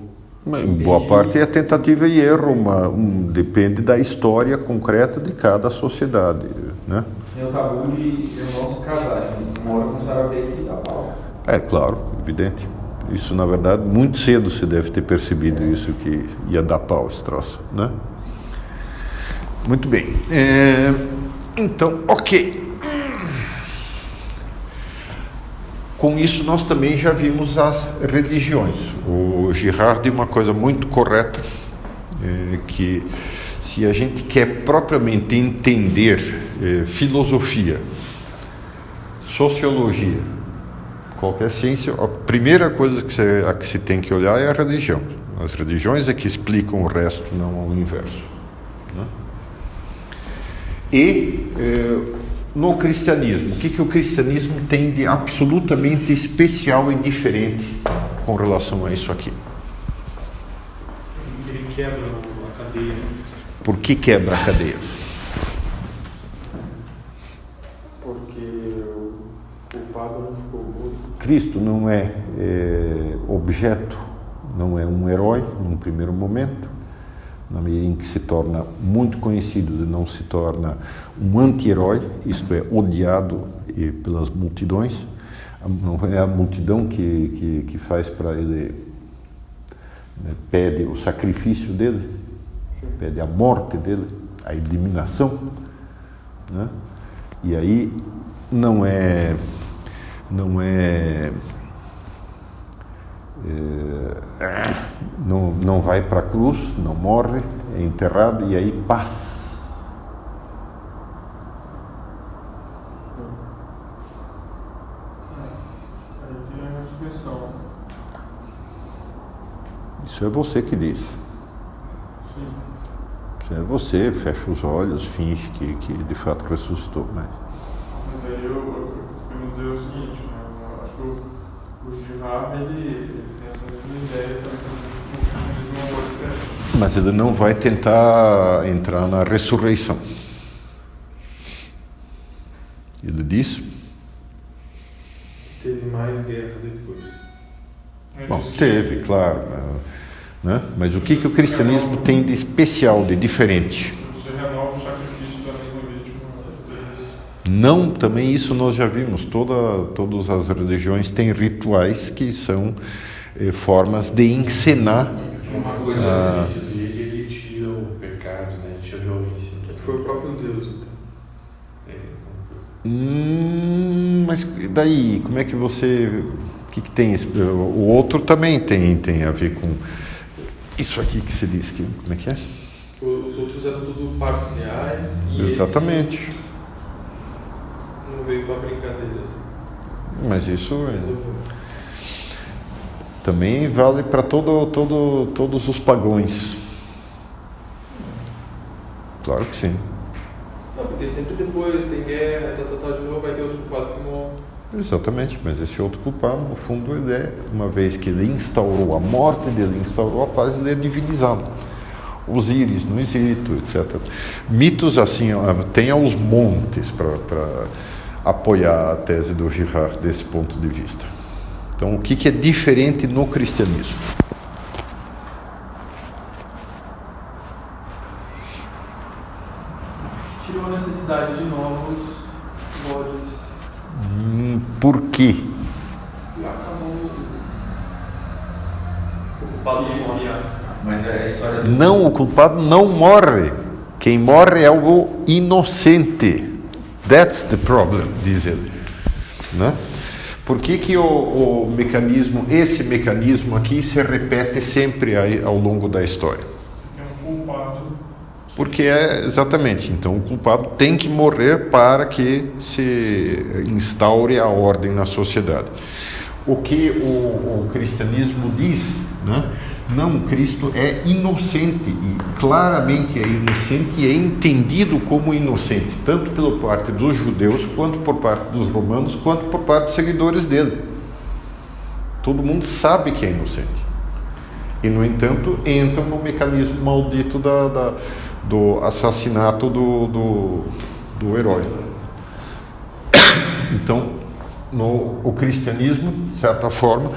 Mas, em boa parte é tentativa e erro, depende da história concreta de cada sociedade, né? tem o tabu de irmãos se casarem. Uma hora começaram a ver que dá pau. É claro, evidente. Isso, na verdade, muito cedo você deve ter percebido isso, que ia dar pau esse troço, né? Muito bem. Então, ok. Com isso, nós também já vimos as religiões. O Girard tem uma coisa muito correta, que se a gente quer propriamente entender filosofia, sociologia, qualquer ciência, a primeira coisa que se tem que olhar é a religião. As religiões é que explicam o resto, não o inverso, né? E no cristianismo, o que o cristianismo tem de absolutamente especial e diferente com relação a isso aqui? Ele quebra a cadeia. Por que quebra a cadeia? Porque o culpado não ficou morto. Cristo não é objeto, não é um herói num primeiro momento, na medida em que se torna muito conhecido, não se torna um anti-herói, isto é, odiado pelas multidões. Não é a multidão que faz para ele, né, pede o sacrifício dele, pede a morte dele, a eliminação, né? E aí não vai para a cruz, não morre, é enterrado e aí paz. Aí tem a ressurreição. Isso é você que diz. Sim. Isso é você, fecha os olhos, finge que de fato ressuscitou. Mas aí eu tô querendo dizer o seguinte, né? Eu acho que o Girard, ele tem essa mesma ideia também que o cristianismo é um pouco diferente. Mas ele não vai tentar entrar na ressurreição. Ele diz? Teve mais guerra depois. Bom, teve, claro. Né? Mas o que o cristianismo tem de especial, de diferente? Você renova o sacrifício da mesma vítima. Não, também isso nós já vimos. Todas as religiões têm rituais que são formas de encenar. Uma coisa ele tira o pecado, né? Ele tira a violência. Que foi o próprio Deus, então. Mas daí, como é que você... O que tem? O outro também tem a ver com isso aqui que se diz. Como é que é? Os outros eram tudo parciais. E Exatamente. esse não veio para brincadeira. Assim. Mas isso também vale para todos os pagões. Claro que sim. Não, porque sempre depois tem guerra, de novo, vai ter outro culpado que morre. Exatamente, mas esse outro culpado, no fundo, ele é, uma vez que ele instaurou a morte dele, instaurou a paz, ele é divinizado. Osíris no Egito, etc. Mitos assim, tem aos montes para apoiar a tese do Girard desse ponto de vista. Então, o que é diferente no cristianismo? Tirou a necessidade de novos bodes. Por quê? E acabou o culpado de espiar. Mas é a história do... Não, o culpado não morre. Quem morre é o inocente. That's the problem, diz ele. Né? Por que o mecanismo, esse mecanismo aqui se repete sempre ao longo da história? Tem um culpado. Porque é exatamente, então o culpado tem que morrer para que se instaure a ordem na sociedade. O que o cristianismo diz, né? Não, Cristo é inocente e claramente é inocente e é entendido como inocente, tanto pela parte dos judeus, quanto por parte dos romanos, quanto por parte dos seguidores dele. Todo mundo sabe que é inocente. E, no entanto, entra no mecanismo maldito do assassinato do herói. Então, o cristianismo, de certa forma,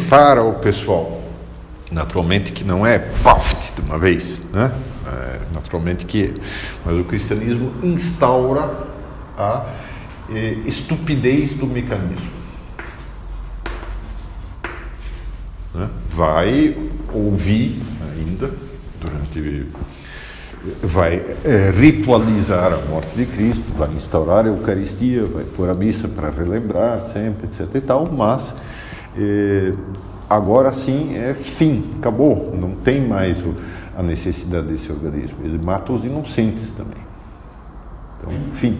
para o pessoal, naturalmente que não é paf de uma vez, né? Naturalmente que, mas o cristianismo instaura a estupidez do mecanismo. Né? Vai ouvir ainda vai ritualizar a morte de Cristo, vai instaurar a Eucaristia, vai pôr a missa para relembrar sempre, etc. e tal, mas agora sim é fim, acabou, não tem mais a necessidade desse organismo. Ele mata os inocentes também. Então, fim.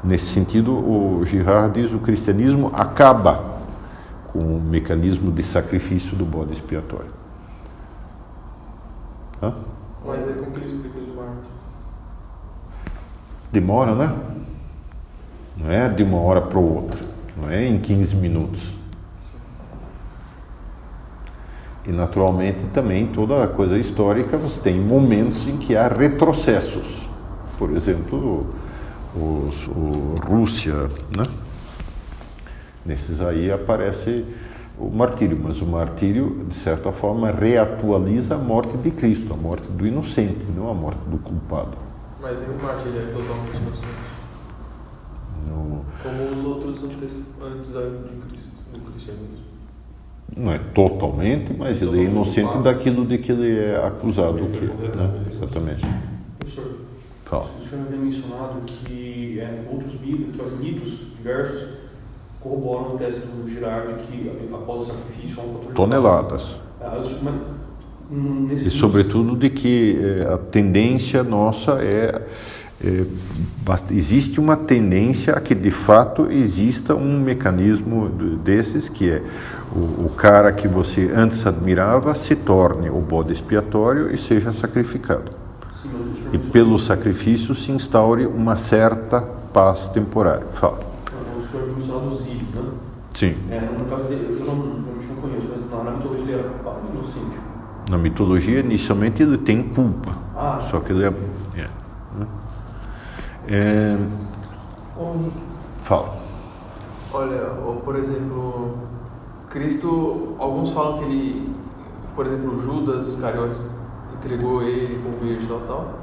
Nesse sentido, o Girard diz que o cristianismo acaba com o mecanismo de sacrifício do bode expiatório. Hã? Mas é como que ele explica os mártires? Demora, né? Não é de uma hora para outra, não é em 15 minutos. E naturalmente também toda a coisa histórica você tem momentos em que há retrocessos. Por exemplo, Rússia, né? Nesses aí aparece o martírio, mas o martírio, de certa forma, reatualiza a morte de Cristo, a morte do inocente, não a morte do culpado. Mas nenhum martírio é totalmente inocente. Como os outros antes de Cristo, do cristianismo. Não é totalmente, mas ele é inocente culpado daquilo de que ele é acusado. Né? Exatamente. Professor, Fala. o senhor havia mencionado que outros mitos diversos corroboram a tese do Girard que após o sacrifício há um fator de Toneladas. mas nesse E sobretudo de que a tendência nossa existe uma tendência a que de fato exista um mecanismo desses que é o cara que você antes admirava se torne o bode expiatório e seja sacrificado. Sim, mas o senhor E pelo sacrifício se instaure uma certa paz temporária. Fala. o senhor mencionou os íris, né? Sim. No caso dele, eu não conheço, mas na mitologia ele era culpado ou inocente? Na mitologia, inicialmente, ele tem culpa. Ah. Só que ele Fala. Olha, por exemplo, Cristo, alguns falam que ele, por exemplo, Judas Iscariotes entregou ele com o verde e tal,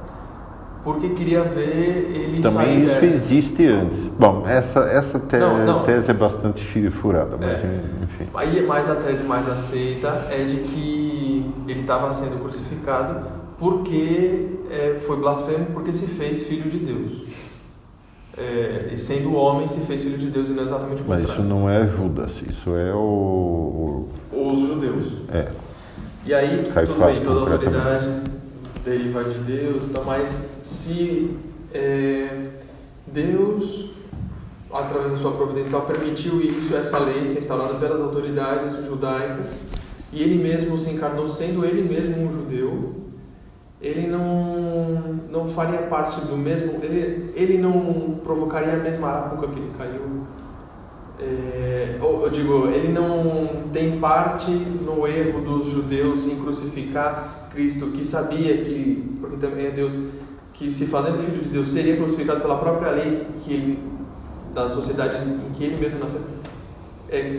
porque queria ver ele Também sair isso dessa. existe antes. Bom, essa Não. tese é bastante furada, mas enfim. Mas a tese mais aceita é de que ele estava sendo crucificado porque foi blasfemo, porque se fez filho de Deus. E sendo homem se fez filho de Deus e não exatamente o contrário. Mas isso não é Judas, isso é Os judeus. É. E aí, tudo Caifás, bem, toda a concretamente. autoridade deriva de Deus, então, mas se Deus, através da sua providência e tal, permitiu isso, essa lei ser instaurada pelas autoridades judaicas, e ele mesmo se encarnou sendo ele mesmo um judeu, ele não faria parte do mesmo, ele não provocaria a mesma arapuca que ele caiu. Eu digo, ele não tem parte no erro dos judeus em crucificar Cristo, que sabia que, porque também é Deus, que se fazendo filho de Deus seria crucificado pela própria lei da sociedade em que ele mesmo nasceu.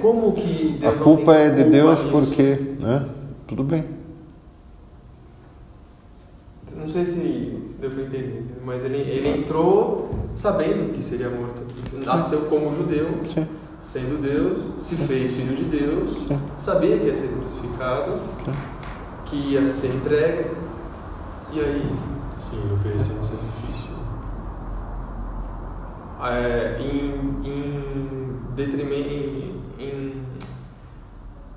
Como que Deus A não culpa tem é de culpa Deus nisso? porque, né? Tudo bem. Não sei se deu para entender, mas ele entrou sabendo que seria morto. Nasceu como judeu, Sim. sendo Deus, se fez filho de Deus, Sim. sabia que ia ser crucificado, Sim. que ia ser entregue, e aí, Sim, ele ofereceu um sacrifício. em detrimento,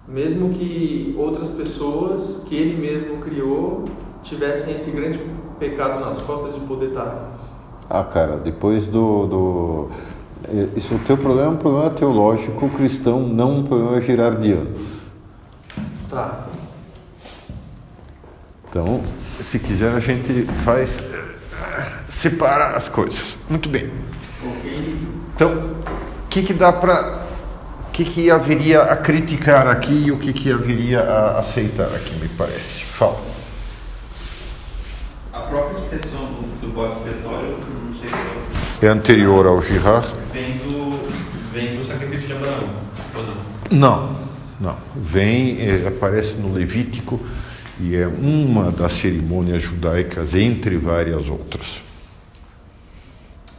mesmo que outras pessoas que ele mesmo criou tivessem esse grande pecado nas costas de poder estar. Cara, depois isso, o teu problema é um problema teológico cristão, não um problema girardiano. Tá. Então, se quiser, a gente separa as coisas. Muito bem. Então, o que haveria a criticar aqui e o que haveria a aceitar aqui, me parece? Fala. A própria expressão do bode expiatório, não sei se É anterior ao Girard? vem do sacrifício de Abraão, ou não? Não. Aparece no Levítico e é uma das cerimônias judaicas entre várias outras.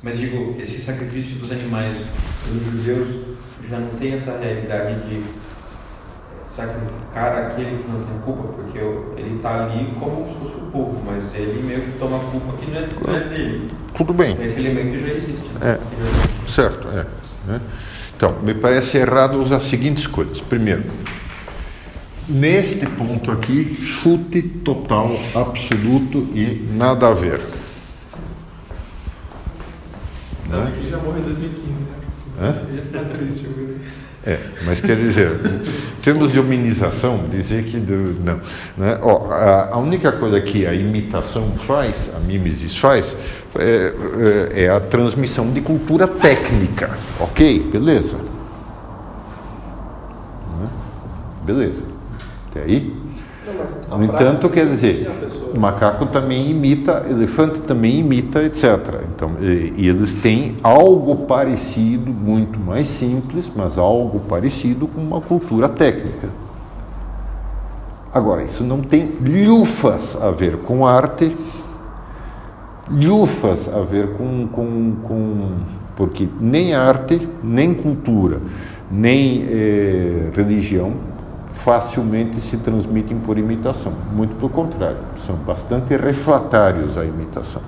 Mas digo, esse sacrifício dos animais dos judeus já não tem essa realidade de sacrificar aquele que não tem culpa, porque ele está ali como se fosse o povo, mas ele meio que toma a culpa que não é dele. Tudo bem. Esse elemento já existe. Né? Certo, né? Então, me parece errado usar as seguintes coisas. Primeiro, neste ponto aqui, chute total, absoluto e nada a ver. Davi que já morreu em 2015, né? Ia ficar triste ouvir isso. Mas quer dizer, em termos de hominização, dizer que não. Né? A única coisa que a imitação faz, a mimesis faz, é a transmissão de cultura técnica. Ok? Beleza. Né? Beleza. Até aí? No entanto, quer dizer, o macaco também imita, elefante também imita, etc. Então, e eles têm algo parecido, muito mais simples, mas algo parecido com uma cultura técnica. Agora, isso não tem lhufas a ver com arte, lhufas a ver porque nem arte, nem cultura, nem religião facilmente se transmitem por imitação. Muito pelo contrário, são bastante refratários à imitação.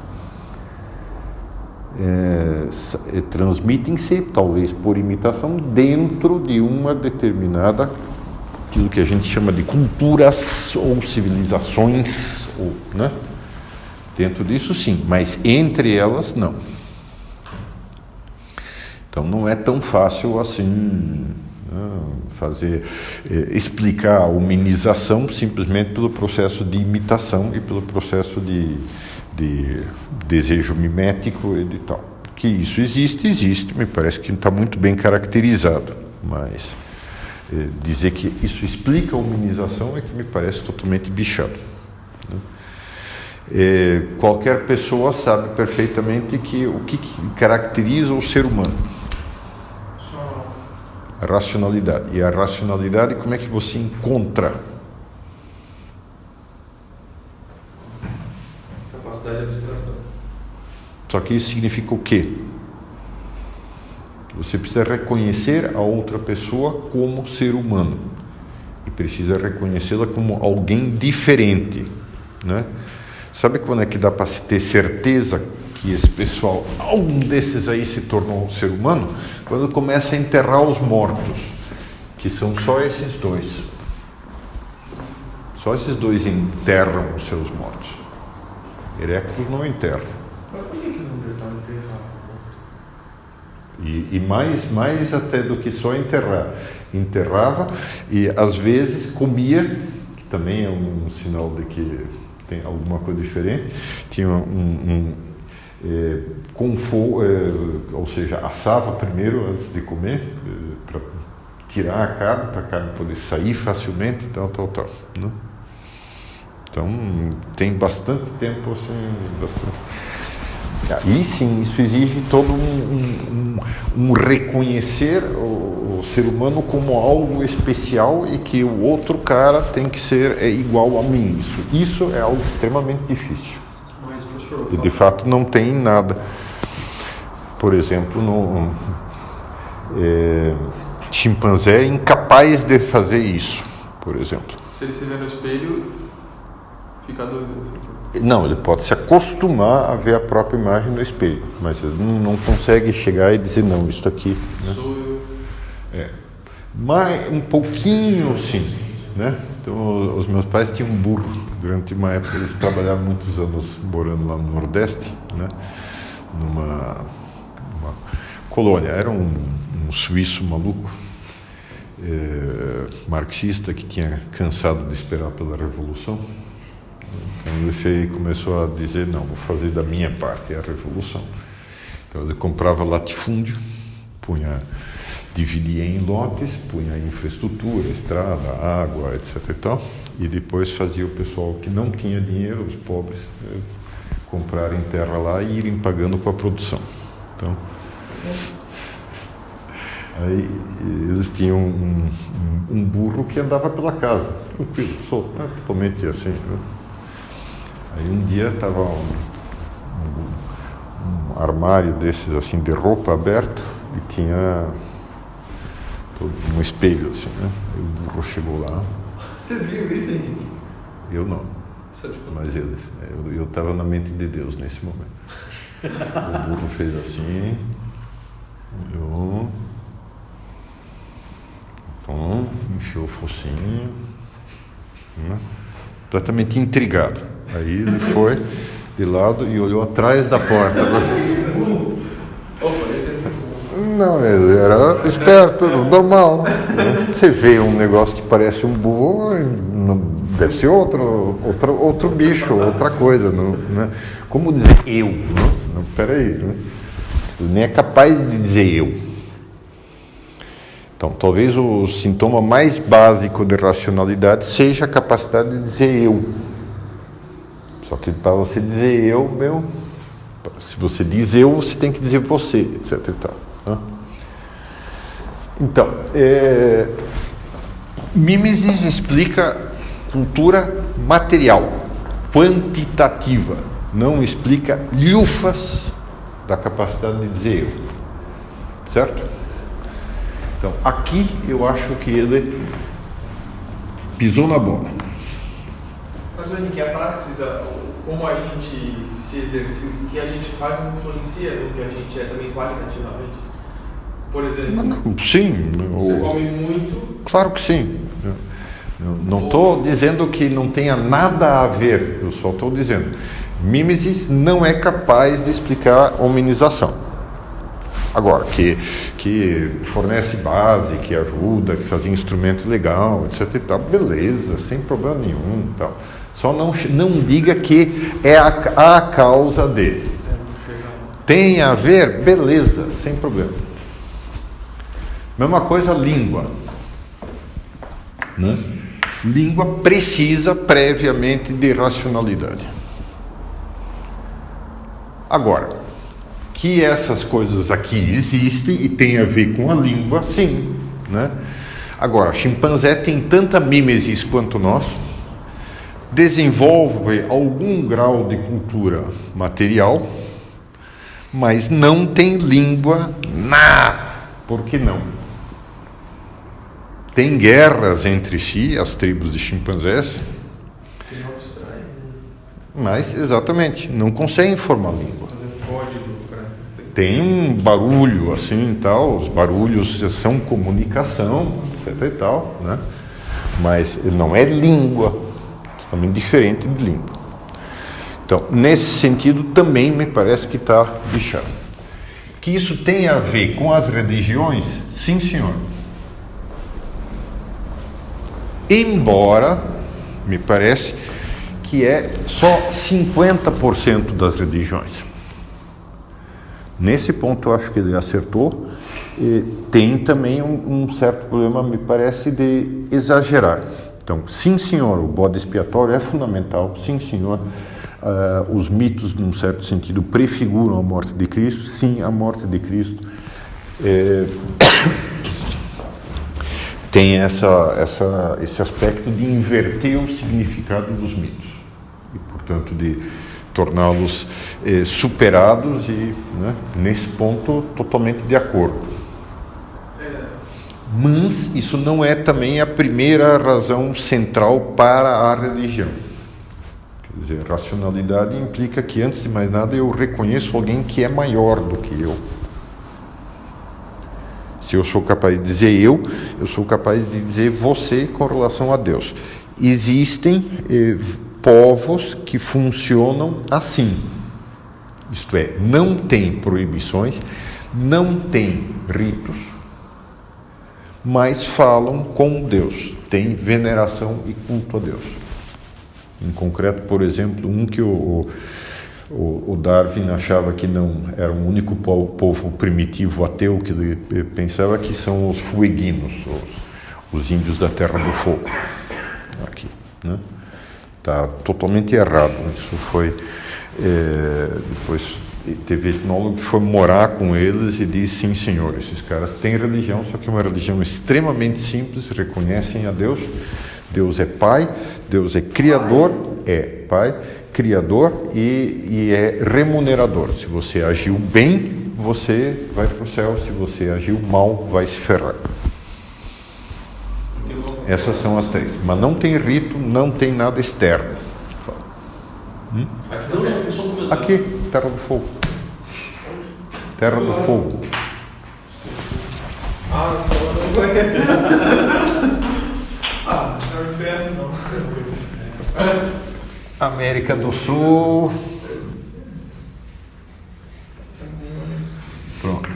Transmitem-se, talvez por imitação, dentro de uma determinada aquilo que a gente chama de culturas ou civilizações, ou, né? Dentro disso, sim, mas entre elas, não. Então, não é tão fácil assim explicar a humanização simplesmente pelo processo de imitação e pelo processo de desejo mimético e de tal. Que isso existe, me parece que está muito bem caracterizado, mas dizer que isso explica a humanização é que me parece totalmente bichado. Qualquer pessoa sabe perfeitamente que o que caracteriza o ser humano? A racionalidade. E a racionalidade, como é que você encontra? Capacidade de abstração. Só que isso significa o quê? Você precisa reconhecer a outra pessoa como ser humano. E precisa reconhecê-la como alguém diferente, né? Sabe quando é que dá para se ter certeza que esse pessoal, algum desses aí se tornou um ser humano? Quando começa a enterrar os mortos, que são só esses dois. Só esses dois enterram os seus mortos. Erectus não enterra. Mas por que não tentaram enterrar? E mais até do que só enterrar. Enterrava e às vezes comia, que também é um sinal de que tem alguma coisa diferente. Tinha ou seja, assava primeiro antes de comer, para tirar a carne, para a carne poder sair facilmente e tal. Né? Então, tem bastante tempo assim, E sim, isso exige todo um reconhecer o ser humano como algo especial e que o outro cara tem que ser igual a mim. Isso é algo extremamente difícil. Mas, professor, E de fato não tem nada. Por exemplo, chimpanzé é incapaz de fazer isso, por exemplo. se ele se vê no espelho, fica doido. Não, ele pode se acostumar a ver a própria imagem no espelho, mas ele não consegue chegar e dizer, não, isso aqui... Né? Sou eu. Mas um pouquinho, sim, né? Então, os meus pais tinham um burro. Durante uma época, eles trabalharam muitos anos morando lá no Nordeste, né? Numa colônia. Era um suíço maluco, marxista, que tinha cansado de esperar pela Revolução. Então ele começou a dizer, não, vou fazer da minha parte a Revolução. Então ele comprava latifúndio, dividia em lotes, punha infraestrutura, estrada, água, etc. E depois fazia o pessoal que não tinha dinheiro, os pobres, comprarem terra lá e irem pagando com a produção. Então, aí eles tinham um burro que andava pela casa, tranquilo, solto, né? Totalmente assim. Né? Aí um dia estava um armário desses assim de roupa aberto e tinha um espelho assim, né? Aí o burro chegou lá. Você viu isso, Henrique? Eu não, mas eles. Eu estava na mente de Deus nesse momento. O burro fez assim, olhou, então enfiou o focinho, né? Completamente intrigado. Aí ele foi de lado e olhou atrás da porta. Não, ele era esperto, normal. Você vê um negócio que parece um burro, deve ser outro bicho, outra coisa. Não, né? Como dizer eu? Não, peraí. Né? Ele nem é capaz de dizer eu. Então, talvez o sintoma mais básico de racionalidade seja a capacidade de dizer eu. Só que para você dizer eu, se você diz eu, você tem que dizer você, etc. E tal, né? Então, Mimesis explica cultura material, quantitativa, não explica lhufas da capacidade de dizer eu, certo? Então, aqui eu acho que ele pisou na bola. Mas, Henrique, a praxis, como a gente se exercita, o que a gente faz não influencia no que a gente é também qualitativamente? Por exemplo, Sim. você come muito... Claro que sim. Não estou dizendo que não tenha nada a ver, eu só estou dizendo, mimesis não é capaz de explicar hominização. Agora, que fornece base, que ajuda, que faz instrumento legal, etc e tal, beleza, sem problema nenhum, tal. Só não diga que é a causa dele. Tem a ver, beleza, sem problema. Mesma coisa, língua. Né? Língua precisa previamente de racionalidade. Agora, que essas coisas aqui existem e tem a ver com a língua, sim. Né? Agora, chimpanzé tem tanta mimesis quanto nós, desenvolve algum grau de cultura material, mas não tem língua, por que não? Tem guerras entre si, as tribos de chimpanzés, mas, exatamente, não conseguem formar língua. Tem um barulho assim e tal, os barulhos são comunicação, etc e tal, né? Mas não é língua, totalmente diferente de língua. Então, nesse sentido, também me parece que está bichado. Que isso tem a ver com as religiões? Sim, senhor. Embora, me parece, que é só 50% das religiões. Nesse ponto, eu acho que ele acertou. E tem também um certo problema, me parece, de exagerar. Então, sim, senhor, o bode expiatório é fundamental. Sim, senhor, os mitos, num certo sentido, prefiguram a morte de Cristo. Sim, a morte de Cristo tem esse aspecto de inverter o significado dos mitos. E, portanto, de torná-los superados e, né, nesse ponto, totalmente de acordo. Mas isso não é também a primeira razão central para a religião. Quer dizer, racionalidade implica que, antes de mais nada, eu reconheço alguém que é maior do que eu. Se eu sou capaz de dizer eu sou capaz de dizer você com relação a Deus. Existem povos que funcionam assim. Isto é, não tem proibições, não tem ritos, mas falam com Deus, tem veneração e culto a Deus. Em concreto, por exemplo, um que o Darwin achava que não era o único povo primitivo ateu que ele pensava, que são os fueguinos, os índios da Terra do Fogo. Aqui, né? Está totalmente errado. Isso foi depois teve etnólogo que foi morar com eles e disse: sim, senhor, esses caras têm religião, só que é uma religião extremamente simples, reconhecem a Deus. Deus é Pai, Deus é Criador, Pai, Criador e é remunerador. Se você agiu bem, você vai para o céu. Se você agiu mal, vai se ferrar. Essas são as três. Mas não tem rito, não tem nada externo. Aqui não é função do Aqui, Terra do Fogo. Terra do Fogo. não é inferno, não. América do Sul. Pronto.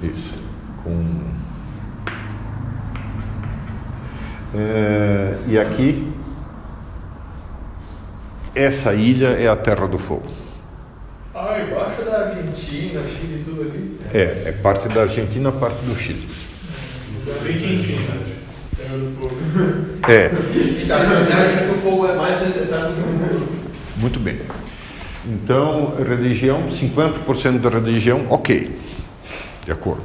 Isso. E aqui, essa ilha é a Terra do Fogo. Embaixo da Argentina, Chile, tudo ali. É parte da Argentina, parte do Chile. Bem quentinho, né? Terra do Fogo. Então, na verdade, o fogo é mais necessário do que o fogo. Muito bem. Então, religião, 50% da religião, ok. De acordo.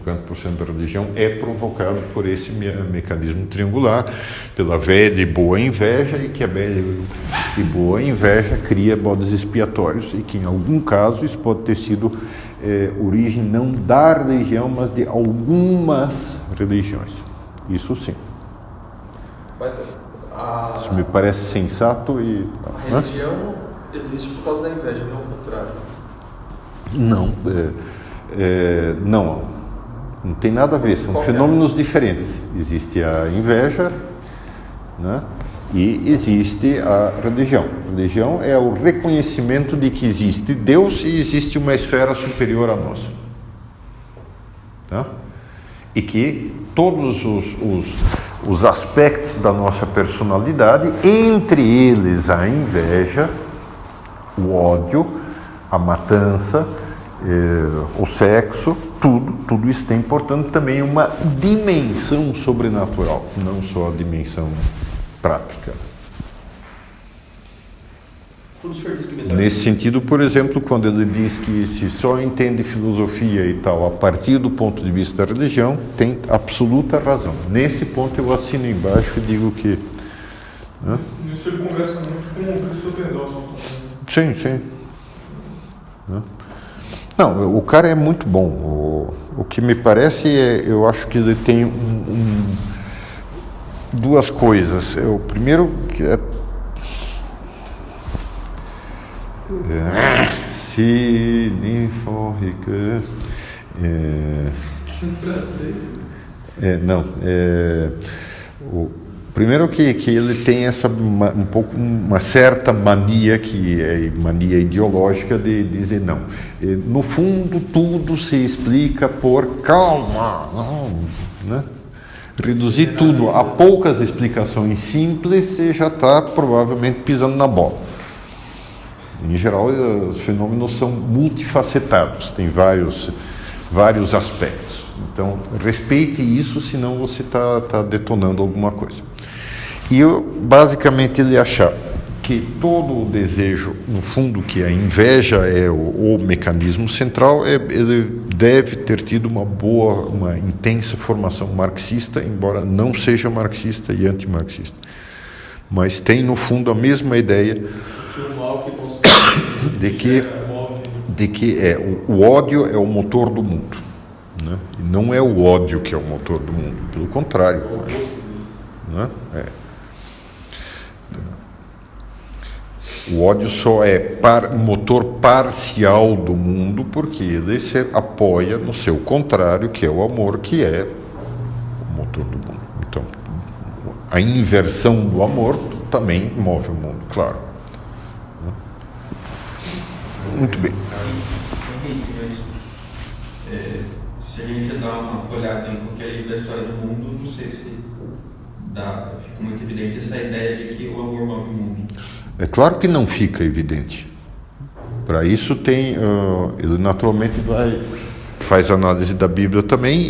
50% da religião é provocado por esse mecanismo triangular, pela velha e boa inveja, e que a velha e boa inveja cria bodes expiatórios, e que em algum caso isso pode ter sido origem não da religião, mas de algumas religiões. Isso sim. Mas isso me parece sensato e... A religião existe por causa da inveja, não ao contrário. Não. Não tem nada a ver, são fenômenos diferentes. Existe a inveja, né? E existe a religião. A religião é o reconhecimento de que existe Deus e existe uma esfera superior a nós. Tá? E que todos os aspectos da nossa personalidade, entre eles a inveja, o ódio, a matança, o sexo, tudo isso tem, portanto, também uma dimensão sobrenatural, não só a dimensão prática. Nesse sentido, por exemplo, quando ele diz que se só entende filosofia e tal a partir do ponto de vista da religião, tem absoluta razão. Nesse ponto eu assino embaixo e digo que... Né? Nisso ele conversa muito com o Christopher Dawson Sim, também. sim. Né? Não, o cara é muito bom. O que me parece eu acho que ele tem duas coisas. O primeiro que o primeiro que ele tem uma certa mania, que é mania ideológica, de dizer não. No fundo, tudo se explica por calma, não, né? Reduzir tudo a poucas explicações simples, você já está provavelmente pisando na bola. Em geral, os fenômenos são multifacetados, tem vários aspectos. Então, respeite isso, senão você está detonando alguma coisa. E basicamente ele achar que todo o desejo, no fundo, que a inveja é o mecanismo central, ele deve ter tido uma intensa formação marxista, embora não seja marxista e antimarxista. Mas tem, no fundo, a mesma ideia de que o ódio é o motor do mundo, né? E não é o ódio que é o motor do mundo, pelo contrário, né? O ódio só é motor parcial do mundo porque ele se apoia no seu contrário, que é o amor, que é o motor do mundo. Então, a inversão do amor também move o mundo, claro. Muito bem. Se a gente dá uma folhada em qualquer livro da história do mundo, não sei se fica muito evidente essa ideia de que o amor move o mundo. É claro que não fica evidente. Para isso ele naturalmente faz análise da Bíblia também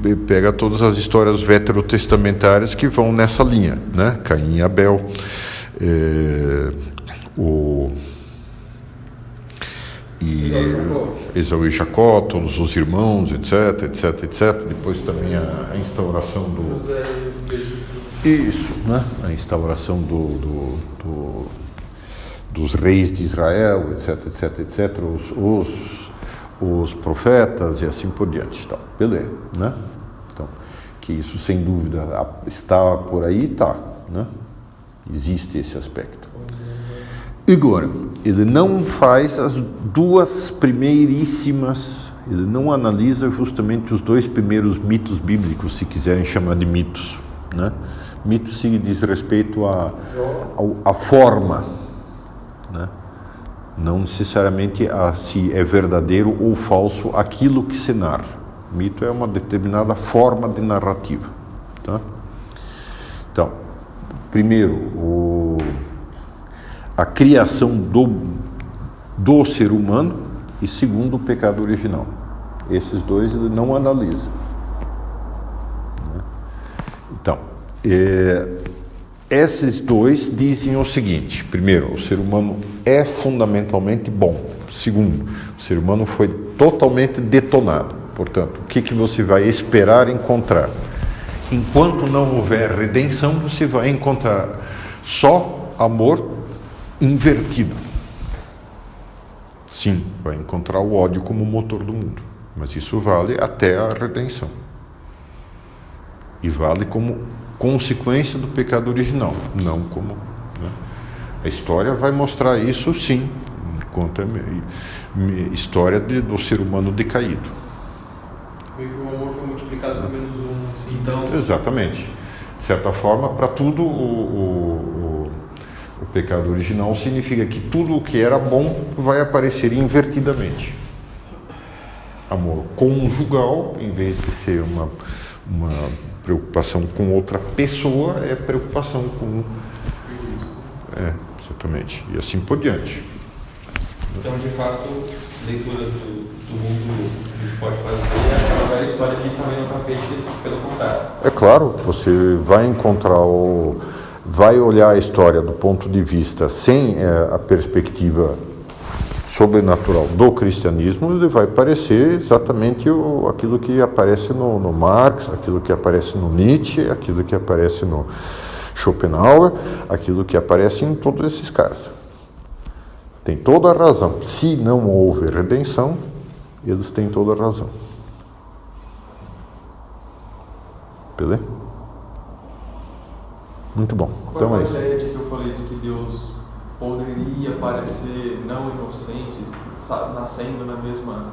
e pega todas as histórias veterotestamentárias que vão nessa linha, né? Caim e Abel, Esaú e Jacó, todos os irmãos, etc, etc, etc. Depois também a instauração isso, né? A instauração dos reis de Israel, etc, etc, etc. Os profetas e assim por diante, tá? Beleza, né? Então, que isso sem dúvida está por aí, tá, né? Existe esse aspecto. Agora, ele não faz as duas primeiríssimas, ele não analisa justamente os dois primeiros mitos bíblicos, se quiserem chamar de mitos, né? Mito se diz respeito à forma, né? Não necessariamente a se é verdadeiro ou falso aquilo que se narra. Mito é uma determinada forma de narrativa, tá? Então, primeiro, a criação do ser humano e segundo, o pecado original. Esses dois ele não analisa. Então, esses dois dizem o seguinte: primeiro, o ser humano é fundamentalmente bom. Segundo, o ser humano foi totalmente detonado. Portanto, o que você vai esperar encontrar? Enquanto não houver redenção, você vai encontrar só amor invertido. Sim, vai encontrar o ódio como motor do mundo, mas isso vale até a redenção. E vale como consequência do pecado original, não como... Né? A história vai mostrar isso, sim, enquanto é história do ser humano decaído. O amor foi multiplicado por menos um, assim. Então, Exatamente. De certa forma, para tudo, o pecado original significa que tudo o que era bom vai aparecer invertidamente. Amor conjugal, em vez de ser uma preocupação com outra pessoa, é preocupação com... exatamente. E assim por diante. então, de fato, leitura do mundo que a gente pode fazer é aquela velha história de também não tapete, pelo contrário. É claro, você vai encontrar vai olhar a história do ponto de vista sem a perspectiva sobrenatural do cristianismo, ele vai parecer exatamente aquilo que aparece no Marx, aquilo que aparece no Nietzsche, aquilo que aparece no Schopenhauer, aquilo que aparece em todos esses caras. Tem toda a razão. Se não houve redenção, eles têm toda a razão. Beleza? Muito bom. Então é a isso. ideia de que eu falei de que Deus poderia parecer não inocente, nascendo na mesma...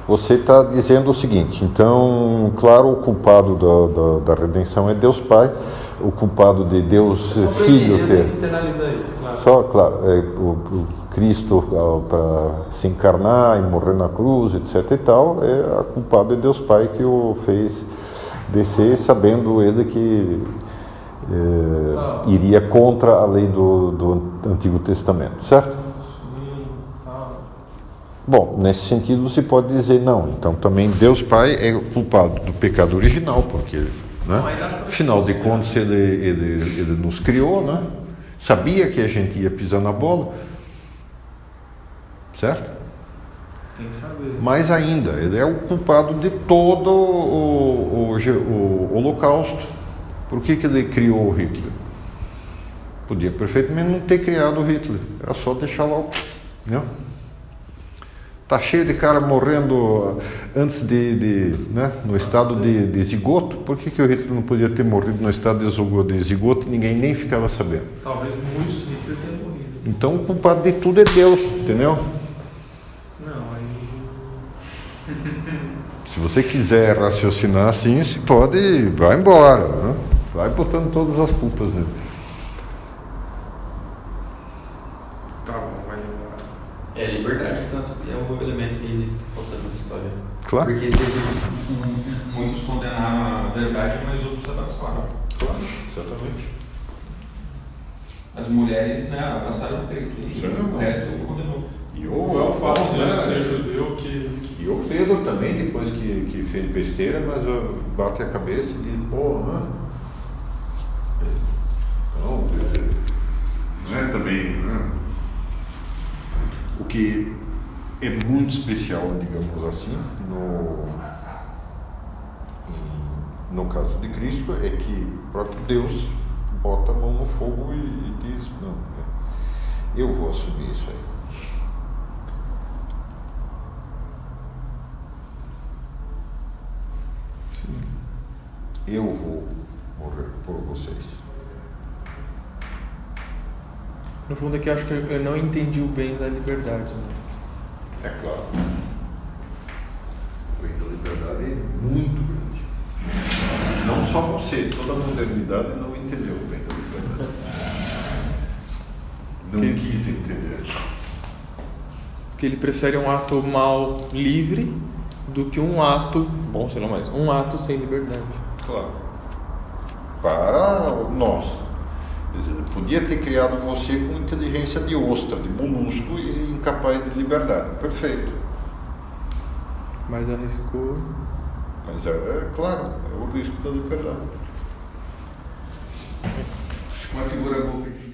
Você está dizendo o seguinte, então, claro, o culpado da redenção é Deus Pai, o culpado de Deus Filho ter... externalizar isso, claro. Só, claro, o Cristo para se encarnar e morrer na cruz, etc e tal, a culpado é Deus Pai que o fez descer, sabendo ele que iria contra a lei do Antigo Testamento, certo? Sim, tá. Bom, nesse sentido se pode dizer não, então também Deus Pai é culpado do pecado original, porque, né? Afinal de contas ele nos criou, né? Sabia que a gente ia pisar na bola, certo? Tem que saber. Mais ainda, ele é o culpado de todo o Holocausto. Por que ele criou o Hitler? Podia perfeitamente não ter criado o Hitler, era só deixar lá o... Não? Tá cheio de cara morrendo antes né, no estado de zigoto. Por que o Hitler não podia ter morrido no estado de zigoto e ninguém nem ficava sabendo? Talvez muitos Hitler tenham morrido. Então o culpado de tudo é Deus, entendeu? Não, aí... Se você quiser raciocinar assim, você pode, vai embora, né? Vai botando todas as culpas nele. Tá bom, vai demorar. É liberdade, tanto é um elemento que faltando na história. Claro. Porque muitos condenaram a verdade, mas outros abraçaram. Claro, exatamente. As mulheres, né, abraçaram o Cristo e o resto condenou. E Não é o fato de ele ser judeu que... E o Pedro também, depois que fez besteira, mas bate a cabeça e diz, pô, né? Então, não é também, né? O que é muito especial, digamos assim, no caso de Cristo, é que o próprio Deus bota a mão no fogo e diz, não, eu vou assumir isso aí. Eu vou morrer por vocês. No fundo aqui eu acho que eu não entendi o bem da liberdade. Né? É claro. O bem da liberdade é muito grande. Não só você, toda a modernidade não entendeu o bem da liberdade. Não quis entender. Que ele prefere um ato mal livre do que um ato, bom, sei lá mais, um ato sem liberdade. Claro. Para nós. Ele podia ter criado você com inteligência de ostra, de molusco e incapaz de liberdade. Perfeito. Mas arriscou. Mas é claro, é o risco da liberdade. Uma figura boa.